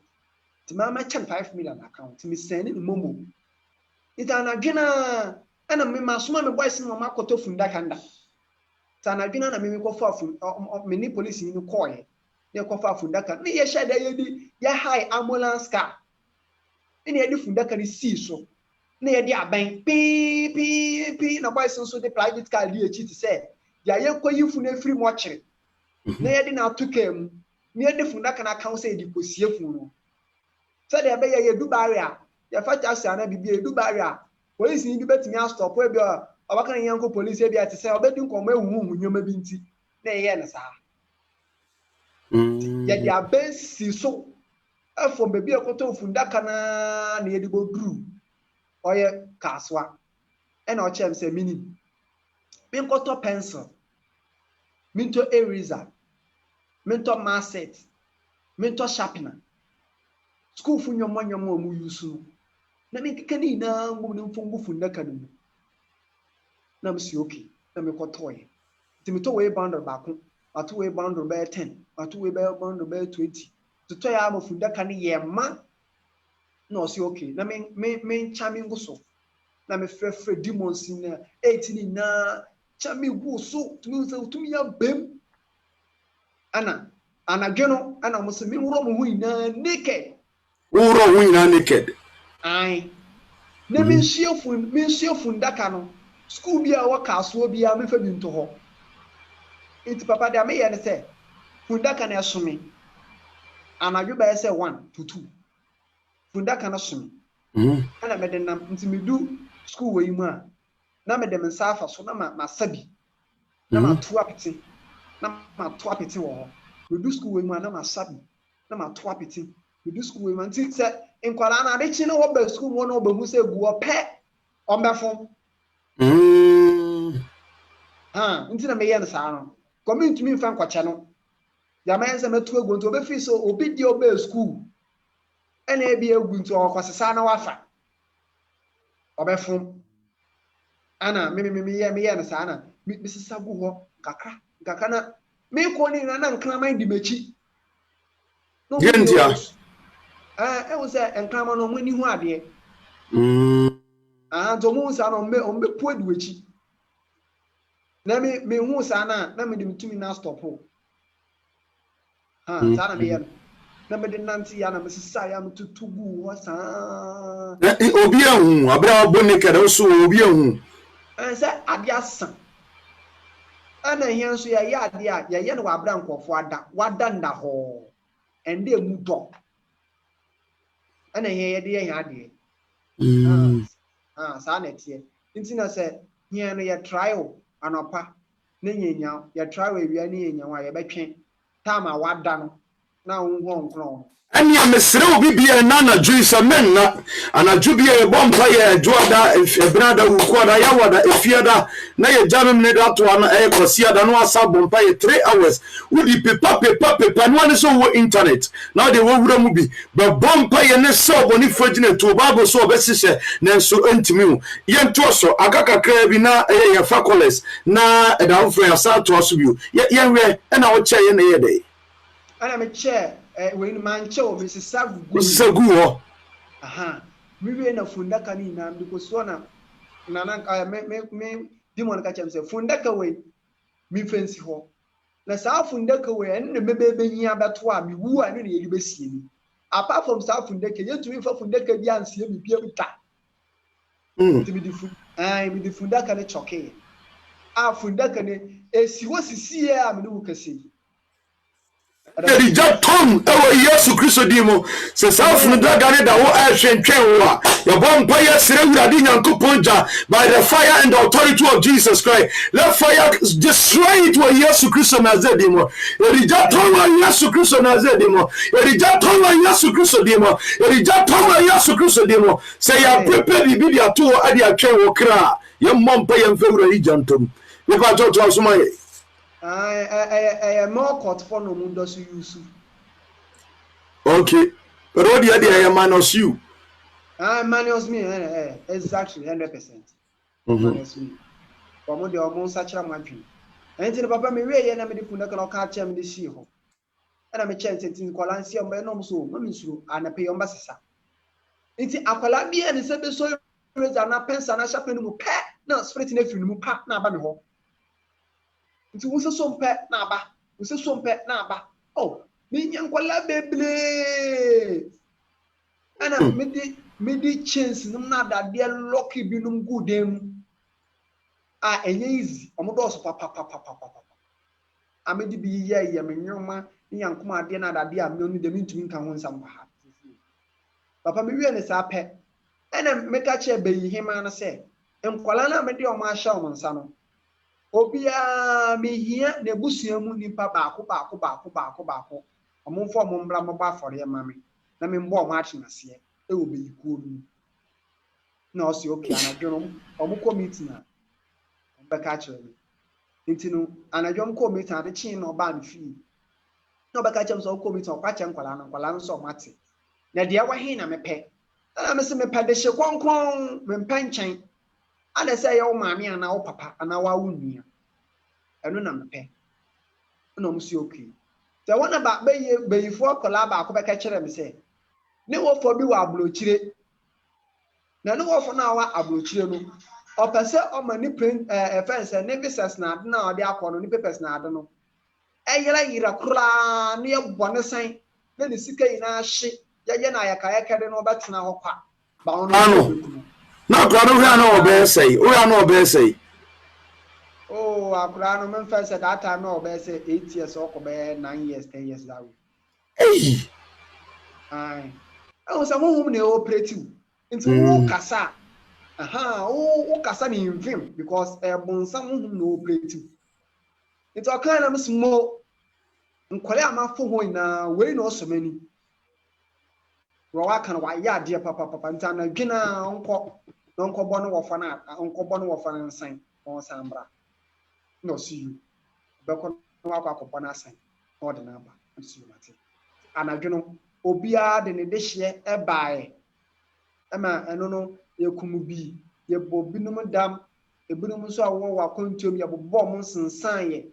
ti mama chen 5 million account me send ni momo ita na dwena ana me masoma me boys no ma koto funda kanda ta na dwena na me ko fa fun me ni police ni ko ye ne ko fa funda kan me ye sheda ye di ya high ambulance car ne ye di funda kan si so ne ye di aban pi na boys so de private car di echi ti say ya ye ko yi fun afiri mo kire ne ye di na tukam ne ye di funda kan account say di kosie fun no say de be ye Dubai a ya fa taxi ana bibie Dubai a police ni bi betimi stop we bi obaka na yanko police e bi ati say obedi nkomo ehuhu nyoma bi nti na ye ne sa ya dia besi so afọ bebi ekoto funda kana na ye di go group oye kaswa e na o chem say mini bin koto pencil minto eraser minto marset minto sharpener school fu nyomo mu yusu na me kekani na ngum ne mfongu funda kanu na msi okay na me kotoye timito we bundle baako atu we bundle be 10 atu we bundle be 20 to ya ma funda kan ye ma na o si okay na me chami nguso na me frefre demons na 18 na chami guso tumi ya bem ana dweno ana mo se me wuro mo hu ina naked wuro hu ina naked ai na me nsia funda kan school bi a waka aso bi a me fa bi nto ho enti papa da me ye ne se funda kan esome anadwo ba se 1 to 2 funda kan esome ana me de nam enti me du school we mu a na me de me safa so na ma sabi na ma to apeti wo ho me du school we mu a na ma sabi na ma to apeti me du school we mu enti se enkwala na de chi na wo ba school mo na wo ba hu se gu ope ombefo nti na me ye no sa no community mi fan kwache no ya ma yense metu egu nti obefi so obi di obe school ena ebi egu nti okwasesa na wafa obefum ana me ye no sa na mi sisa gu ho kakra na me ko ni na nkraman di mechi no yentia e wo se nkraman no mo ni hu ade to mo sa no ombe pu di wechi na me hu sa na me de mitumi na stop ho sa na me ye na me de nanti ya na me sisa ya mtutugu ho sa obi ehun abra boni kede so obi ehun sa ade asan ana hian so ya ade a ya ye no abra nkofo wada nda ho ende mu do ana hian ye de ye ade sa na tie nti na se hian no ye trial anopa na nyenya ya try we wia na nyenya wa ye betwe time wada no na wo nkron ani amesere obi bia na na juisa men na anadwo bia ye bompa ye joada ebrada ukoda ya wada efiada na ye jamem ne dato na e kosia da no asa bompa ye 3 hours udi pepa no ani so wo internet na de wo wura mu bi ba bompa ye ne so boni fagine to bible so obesise na so ntimi ye nto so agakakra bi na ye faculties na e da mfo ya sa to so bi ye we e na wo che ye na ye dey ana me che when manche o Mrs. Sagu mi we na funda kani na ndiko so na me dimon ka chem se funda ka we mi fensi ho na sa funda ka we en me bebe hia beto a mi wu anu na ye besie mi apart from sa funda ka ye tumi fa funda ka bi ansie mi bia buta timi di funda ka ne choke a funda ka ne esi wo sisi e a me no kase Erija tom ewo Yesu Kristo dimo se safunu dagane da wo ahwentwen wo a ye bompa ye sere wurade Nyankoponja by the fire and the authority of Jesus Christ. Let fire destroy it wo Yesu Kristo nazedimo. Erija tom wo Yesu Kristo nazedimo. Erija tom wo Yesu Kristo dimo. Erija tom wo Yesu Kristo dimo. Se ya prepare bibi ato ade atwen wo kra ye mompa ye mfewura ijantom. Me ba jojo asoma more court for no mundo so use. Okay. But what the idea minus you? Minus me, exactly 100%. Minus me. From the almost such a match. And the papa me way and I made the Punaka catch him this year. And I'm a chance in Colansia, but no so, Mamisu, and I pay on Bassasa. It's Aqualabia and it's a so and a pence and a sharpen pet, no splitting a few pack now by me home. Nti wo so pet na ba wo so pet na ba oh me nyankwala beble ana me di chance num na da de lucky bi num gudem enye easy omodo so papa amedi bi ye me nyoma ni yankoma ade na da de a me onu de ntumi nka ho nsam ha papa me wie ne sa pet ana me ka che be yi hema na se nkwala na me de o ma sha o nsa no obia mehia na busuamu nipa baako omomfo omombra moba afore ma me na me mbo omo atenase e wo beyikuo nu na osi okay anadwo omo committee na ombeka kire me ntino anadwo m committee ade chin na oba nfi na obeka kire so committee okwache nkwala no so mate na de wa hin na mepe na me se mepe de hye kronkron me mpanchen ana say yo maami ana wo papa ana wa wo nua eno na mepe na mo si okay te wona ba beyifo akola ba akobeka kire me say ne wo fo bi wa abrochire na ne wo fo na wa abrochire no opese o mani print fence ne business na ade na ode akono ne papers na ade no yira kura ne yebone san na ne sika ina hye ye na ayaka kede no betena ho kwa ba ono na kwado hwe na obesei o na obesei oh akura no men first that time no obesei 8 years or 9 years 10 years that way ai o sa mo ne operative nti wo kasa o kasa ni invim because bonsam mo no operative nti o kan na me smo nkwale amafo ho ina we no osomani Rowa kan wa ya de papa nta na dwena onko bono wo fa na nsan on sambra no see you be ko no akwa na san o de na ba see you mate anadweno obia de ne de hye e baae ema eno no yekumu bi ye bobinum dam ebinum so awo wa kontuom ye bobbo mo nsensan ye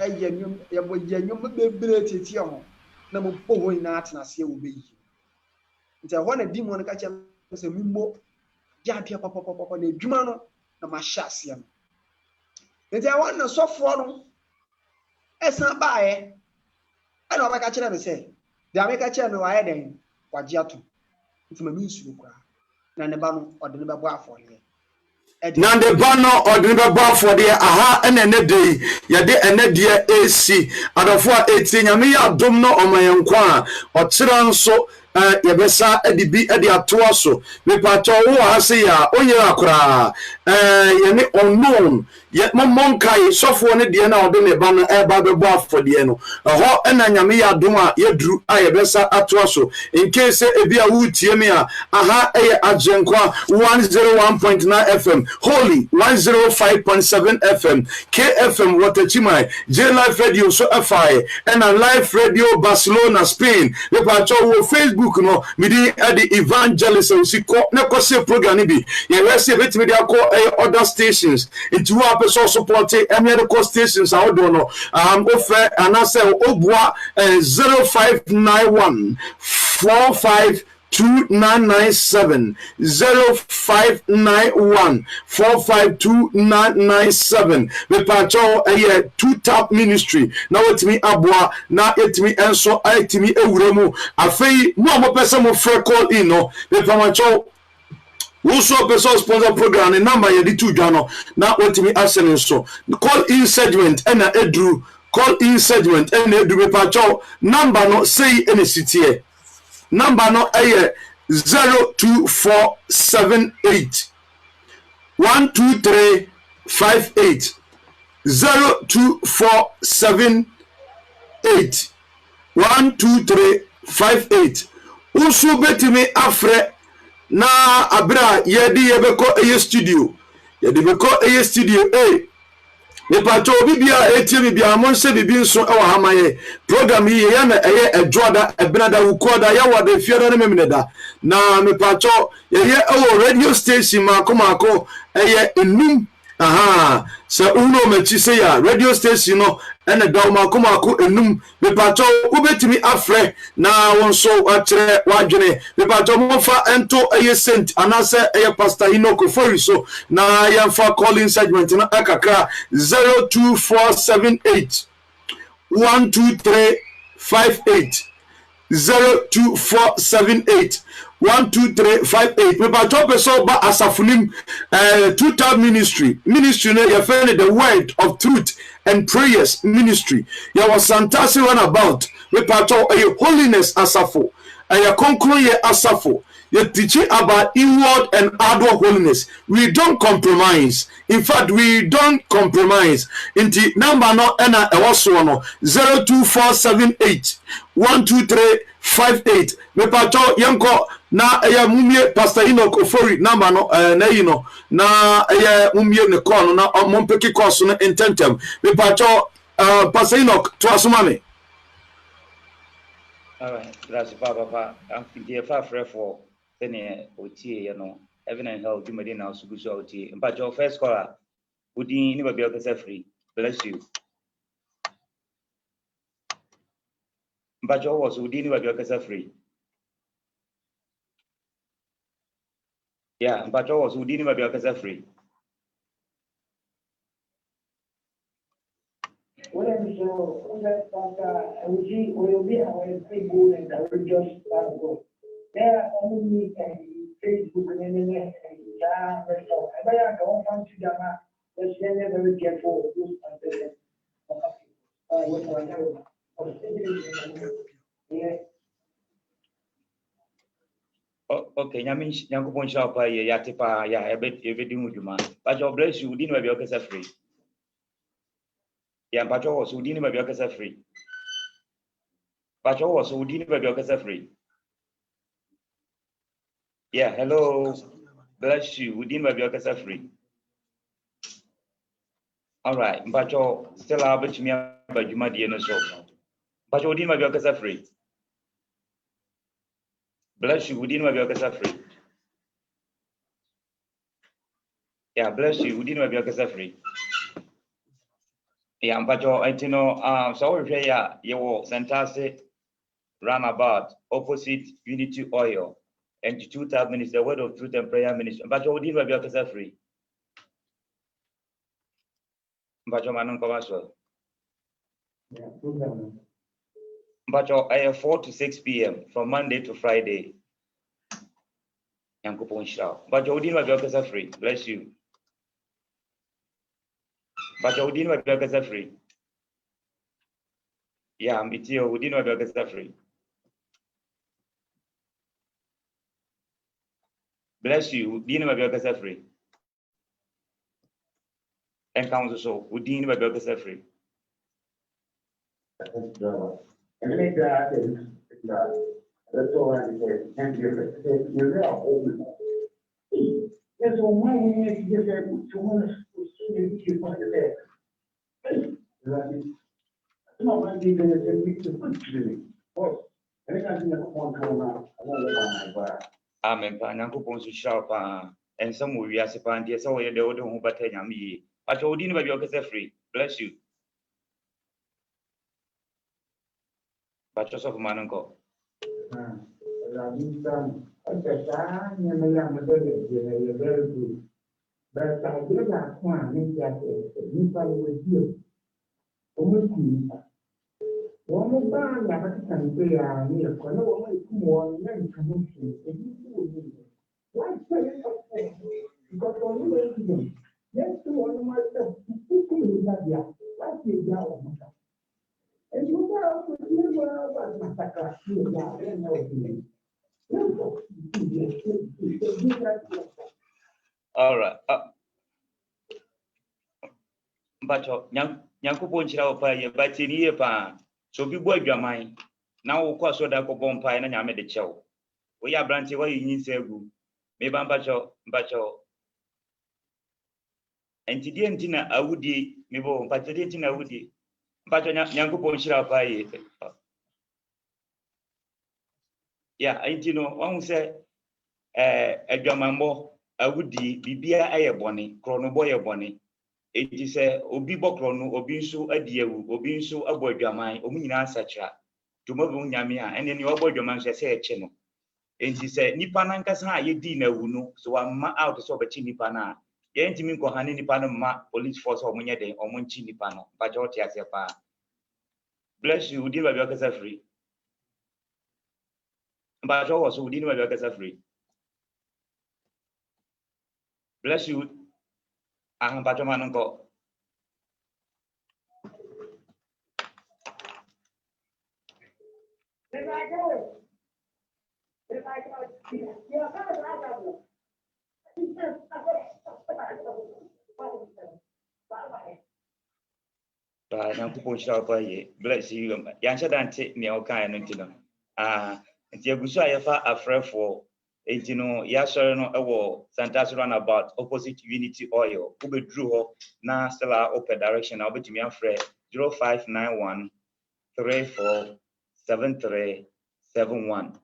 ayanyum ye boyanyum bebre tete ho na mo poho ina atenase wo beyi nti ho na di mo no ka che se mimmo ja pia papa na edwuma no na ma hya ase no nti ho na sofo no esan baae ana o ba ka kire me se de ameka kire me wa ye den waje ato nti ma mi nsuru kwa na ne ba no ode ne bebo afole na de ba no ode ne bebo afode aha ene ne de ye de ene de AC adofo a etie nyame ya dom no omayenkwa a okira nso yebesa edibi edi atoaso me pato wo hase ya onye akora ye ne unknown ye monkai sofo ne de na ode ne ba no ba bebo afode no ho ena nyame ya dom a yedru a yebesa atoaso in case ebi a wutie me a aha eye agenkwa 101.9 FM Holy 105.7 FM KFM Watachimai J Life Radio so FI and a Life Radio Barcelona Spain me pato wo Facebook no midi edi evangelist usiko ne kwose program ni bi ye wese betimi dia call other stations into wa person support any other call stations I don't know offer anase obua 0591 45 2997 0591 452997 me pacho two tap ministry na wetimi aboa na etimi enso etimi ewuremu afei mo person mo free call in no me pacho also person sponsor program the number ye di tu dwa no na wetimi asene so call in segment na edru call in segment and do me pacho number no say any city number no 02478 12358 02478 12358 usu betimi afre na abra yedi yebeko eye studio yedi beko eye studio Nipacho bibia etimi bia monse bibi nso e wa hamaye program yi ye na eye ejoda ebenada ukoda ya wada fiara na memneda na nipacho ye radio station mako eye enum sa uno mechi se ya radio station no ene daw mako enum nipacho ubetimi afre na wonso akere wadwene nipacho mofa ento eye sent anase eye pastor Enoch Ofori na yamfa calling segment na akakra 02478 12358 02478 12358 Nipacho peso ba asafunim total ministry no you find the word of truth and prayers ministry ya was santasi run about Nipacho holiness asafo conclude asafo you teaching about inward and outward holiness. We don't compromise. In fact, we don't compromise. Inti number no ena ewaso no 02478 12358. Me pacho yanko na eya mumie Pastor Enoch Ofori number no na yino na eya mumie ne call na mompeki course no intentem. Me pacho Pastor Enoch to asumame. All right, that's papa. I'm thinking for Then OT, heaven and hell, do Medina, Suguso OT. But your first caller, would you never be able to free? Bless you. But your was would you never be able to free? Yeah, but your was would you never be able to free? Whatever, so that will be our good and I will just go. There are only Facebook and internet and so I don't want to Jama, let's very careful with Okay, Yanko Poncha, Yatipa, I bet everything with you, man. But your bless you, didn't have your case free. Yeah, but your was who didn't have your case free. But your was who didn't have your case free. Yeah, hello. Bless you. We didn't have your case free. All right, but you still have to me about you, my dear, so. But you didn't have your case free. Bless you. We didn't have your case free. Yeah, bless you. We didn't have your case free. Yeah, but you, so you were fantastic roundabout opposite Unity Oil. And 2,000 minutes, the word of truth and prayer ministry. But you didn't have your case free. But your man commercial. But your 4 to 6 p.m. from Monday to Friday. But you didn't have your case free. Bless you. But you didn't have your case free. Yeah, I'm with you. We didn't have your case free. Bless you. Didn't have your case free. And council so we didn't have your case free. And make that that's all I say. And you're open. That's all my name is to want to see find it there. No, I did it and we could put to me. And I can't one come out. I don't know my bar. Amen. Pananko Ponsu Sharp and some will be as a panty, so the order who but me. But you didn't have your case free. Bless you. But Joseph Mananko. Very good. But I did not want to make that with you. Almost one more time, I can say I need a corner more than promotion. Why say it? Because only yes, to one of myself, why say that? All right. But Yankupon Chirapa, but in year pa, so be boy your mind. Now, of course, so that Cobon Pine and Yammed the Chow. We are branching what you need to go. Maybe Bacho. And today, Tina, I would be, maybe, but today, Tina would be. But Yankupon Chirapa. Yeah, I know one say, a Jamambo, I would be a bonny, chronoboy a bonny. It is a obi bokrono, obi nso adiewu, obi nso abodwaman, omu nyina sacha. Tumobu nyame a, ene ne obodwaman so say eche no. Enti se nipa na nkasa a yedi na wu no, so amma out so obachi nipa na. Ye ntimi nko hane nipa no ma police force omunye den, omunchi nipa no. Ba jo ti ase pa. Bless you, udi ba bi okasa free. Ba jo wo so udi ba bi okasa free. Bless you. Ba jo manunko. Bless you. Yansha Dante, Neoka and Intino. Tiagusa Yafa, a friend for Etino, Yasharano, Awo, Santas runabout, opposite Unity Oil, Ube Drew, Na Stella Open Direction, I'll be to me a friend 0591 34 73 71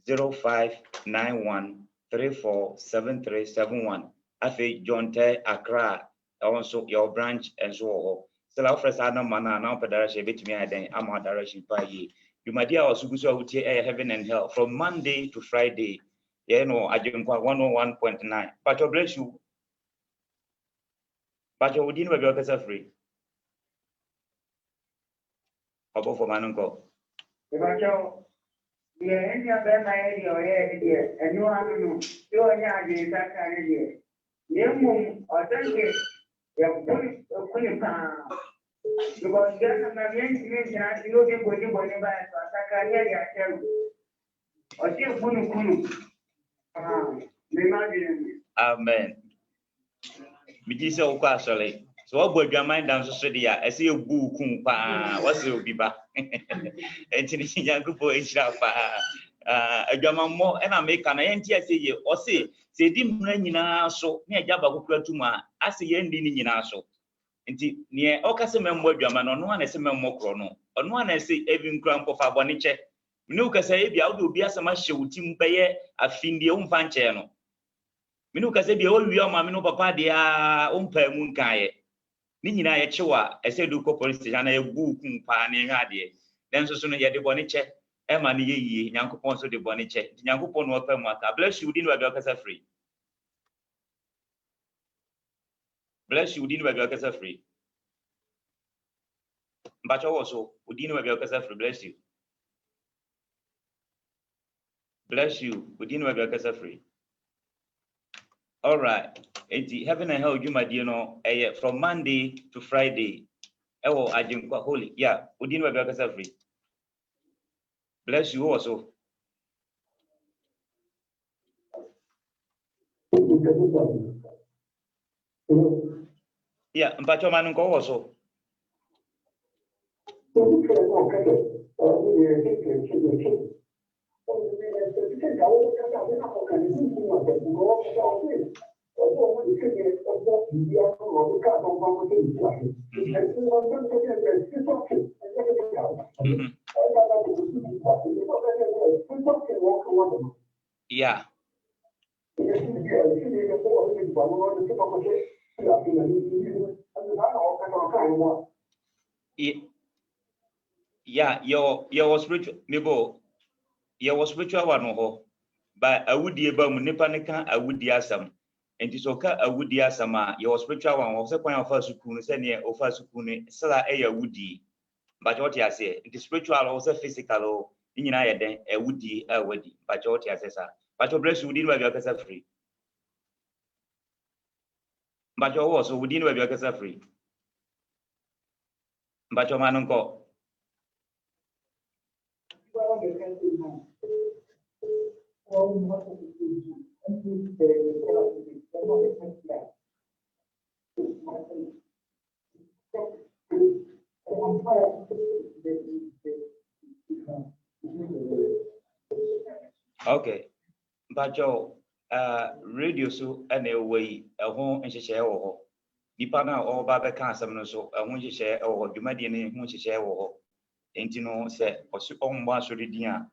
0591 34 73 71. Afe John Te Accra, also your branch and so. Still offers Adam Mana now Pederation bit me then I'm our direction by ye. You my dear also good heaven and hell from Monday to Friday. Yeah, no, I didn't quite 101.9. But God bless you. But you wouldn't be your free. About for Manunko. Yeah, and your bed, my area, and you are no, you are not the that kind of year. Or don't get your queen because there's a man, you know, you're going to go by a career, or still Kunu. Amen. Mijisa ukwasole. So what boy your mind down so dia I see a boo kum pa what's it biba. Enti ni Yankupo ehira pa adwama mo e na make na yenti ase ye o se di mra nyina so na agya ba kokura tuma ase ye ndi ni nyina so. Enti ne o kase memmo adwama no no na se memmo kro no. Ono na se ebi nkura mpofa bone che. Minu kase e bia wo obi asema hyewutim beye afindie umfa nche no. Minu kase bia o wi o ma minu papa dia umpa mu nkae. Ni nyina ye chewa ese du ko police station na ye bu kumpa na ehwa de den so no ye de boni che e ma ne ye yie Nyankopon so de boni che Nyankopon no pa mu aka bless you din wa bi okasa free bless you din wa bi okasa free mbacho wo so udin wa bi okasa free bless you udin wa bi okasa free. All right. Heaven and hell, you my dear, no, from Monday to Friday. Oh, I didn't quite holy. Yeah, we didn't have a free. Bless you also. Yeah, but your man go also. Yeah. Yeah, your spiritual maybe your spiritual one ho but I would be able to I would be asam and it's okay I would be asama your spiritual one was a point of first school send here of first school sala a woody but what you say it is spiritual also physical in then a woody a woody but what you say but your bless you didn't have your free but your also within have your free but your man uncle Okay. But radio so anyway, a home and share or Nipana or Baba Casam so a one share or Jumadian who share or Intino said or so on was dia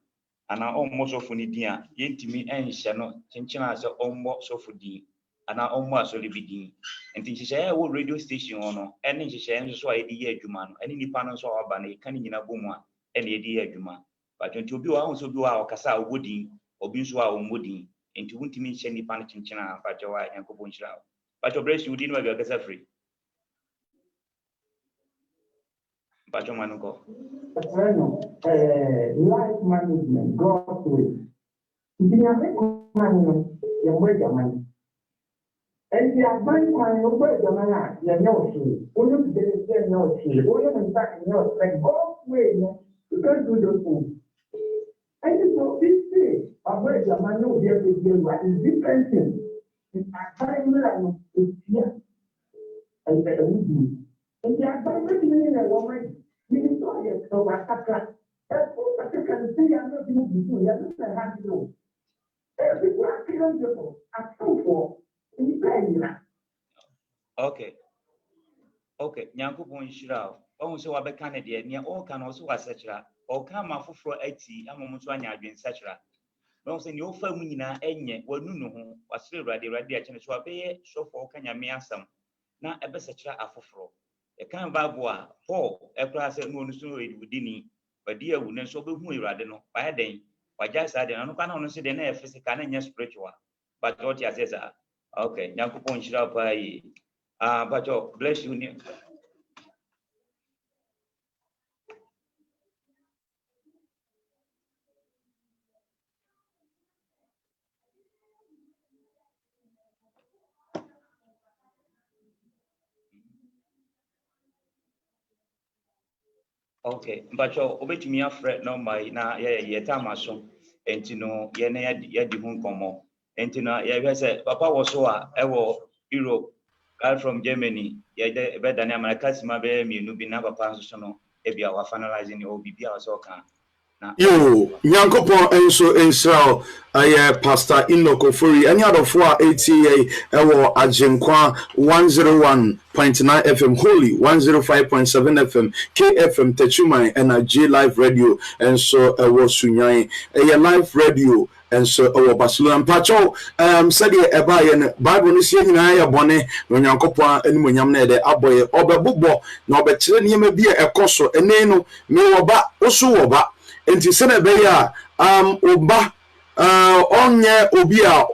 and I almost of Unidia, Yentimi and Shano, Chinchina as almost of D and I almost of Libidi. And she share old radio station on any share so idea Juman, any Nipana so Albany, canning in a booma, any idea Juma. But until you also do our Casa Woody or Binswa or Moody. Into Wuntimi Shenny Panichinchina, Pachawa and Copunchla. But your breast you didn't have your free. Pachomanuko. Life management, God's way. If you have money, you work your money. And the advice on your work your money, you know, she, only to no she, only in fact, like God's way, you can't do those things. And you know, this thing, where the man will be able to do what is different thing. It's a time when it's here. And the would and the advice in a woman, you saw it so I can say I'm not doing it, you have to know. Everyone can do a for Okay. Okay, Nyanko Ponchira, also a Canada, near all can also as such or come off for 80, I'm almost one yard in such a. No, say your family na enye, well, no, was still ready, and so I so for can you mean some. Now, a best a afro. A kind of babua, Paul, a class at moon story within, but dear wouldn't so be who rather no, by a day, by just I don't know, say the name physical and spiritual. But what you says, okay, Yanko Ponchira by but bless you. Okay, but obey me a fret no my na yetamaso, and you know, yadi hun como, and you know, said Papa was so Europe, guy from Germany, better than America's Mabe, Nubina Papa Sono, Ebia, or finalizing the OBB or so can. Yo, Nyankopon enso Israel Pastor Inoko Furi any other 480 ewo Ajenkwa 101.9 FM Holy 105.7 FM KFM Techuman and J Live Radio and so ewo Sunyan live radio and so Barcelona Pacho said eba yen Bible ni sie nyina ya bone no Nyankopon animonyam na de aboye obebobbo na obekire niam bi ekoso ene no me woba oso woba enti sene be ya oba onye obi a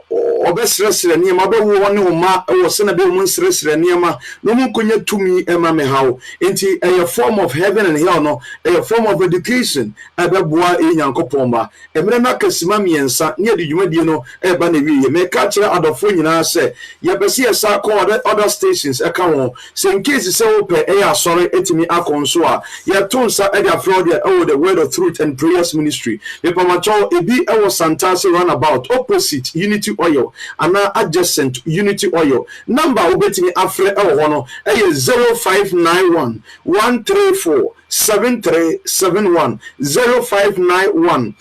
obesresre niam abewo woni oma wo sene be mun sresre niam no mun konya tumi ema me hawo enti a form of heaven and hell no a form of education abeboa Nyankopon ba emre na kasima miensa ne de dwumadie no eba na wiye me ka kire adofo nyina se ye bese ye sa call other stations e ka won so in case se wo pe asore etimi akonso a ye tonsa e dia fraud the word of truth and prayers ministry me pamacho ebi e wo Santase runabout opposite Unity Oil and adjacent Unity Oil number obetimi afre e wo no e 0591 134 7371 0591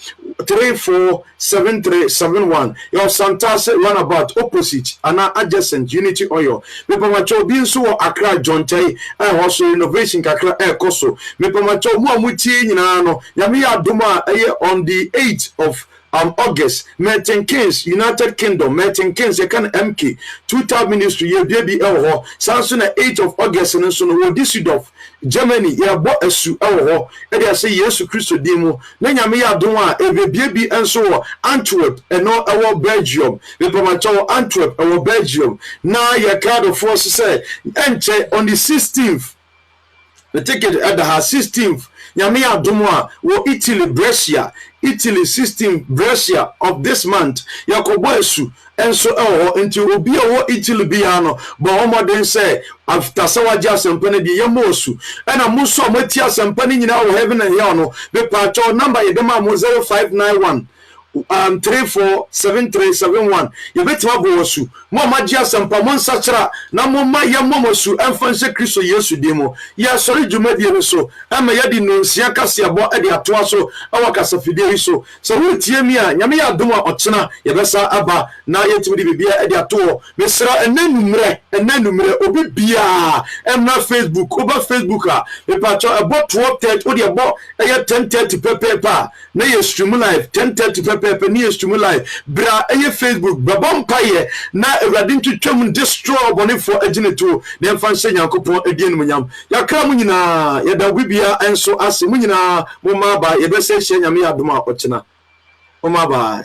347371 your Santase runabout opposite and adjacent Unity Oil me pamacho bi nso wo Accra Jontai also innovation kakra koso me pamacho mu amutie nyina no nyame ya adoma on the 8th of August, Merton Kings, United Kingdom, Merton Kings, you can MK, 2000 ministry, ye baby elho, Samson 8th of August, and so no Düsseldorf, Germany, ye bought a su elho, and I say yes to Christo demo, Nanya me adoma, every baby and so Antwerp, and no our Belgium, the Pamacho Antwerp, our Belgium. Now your card of force say, enter on the 16th, the ticket at the 16th. Nyame adomwa wo Italy Brescia Italy 16 Brescia of this month yakobo esu enso enti obi wo Italy biano bo omoden say after sawaji asempane di yemosu ena muso mati asempane nyina wo heaven and hell no be pacho number yedema mo 0591 347371 yebetima bo wasu mo magia sampa mo nsachra na mo ma ye momosu emfanse Kristo Yesu demo ya sori dwumadie no so ama yadi nonsia kase abo ade atoa so awakasa fidie so so wotie mi a nyame ya dom a ochena yebesa aba na yetimi de bibia ade ato mesra enanumre obi bia emna Facebook oba Facebook a mepacho abo 12:30 odi abo eye 10:30 pepepa na ye stream live 10:30 pepepa ni ye stream live bra eye Facebook babom paye na ewrade ntwetwam destroy bonefo agineto na mfanse Nyankopon adien munyam yakra mu nyina yeda bibia enso ase mu nyina mo ma ba yebese hye nyame adom a ochena mo ma ba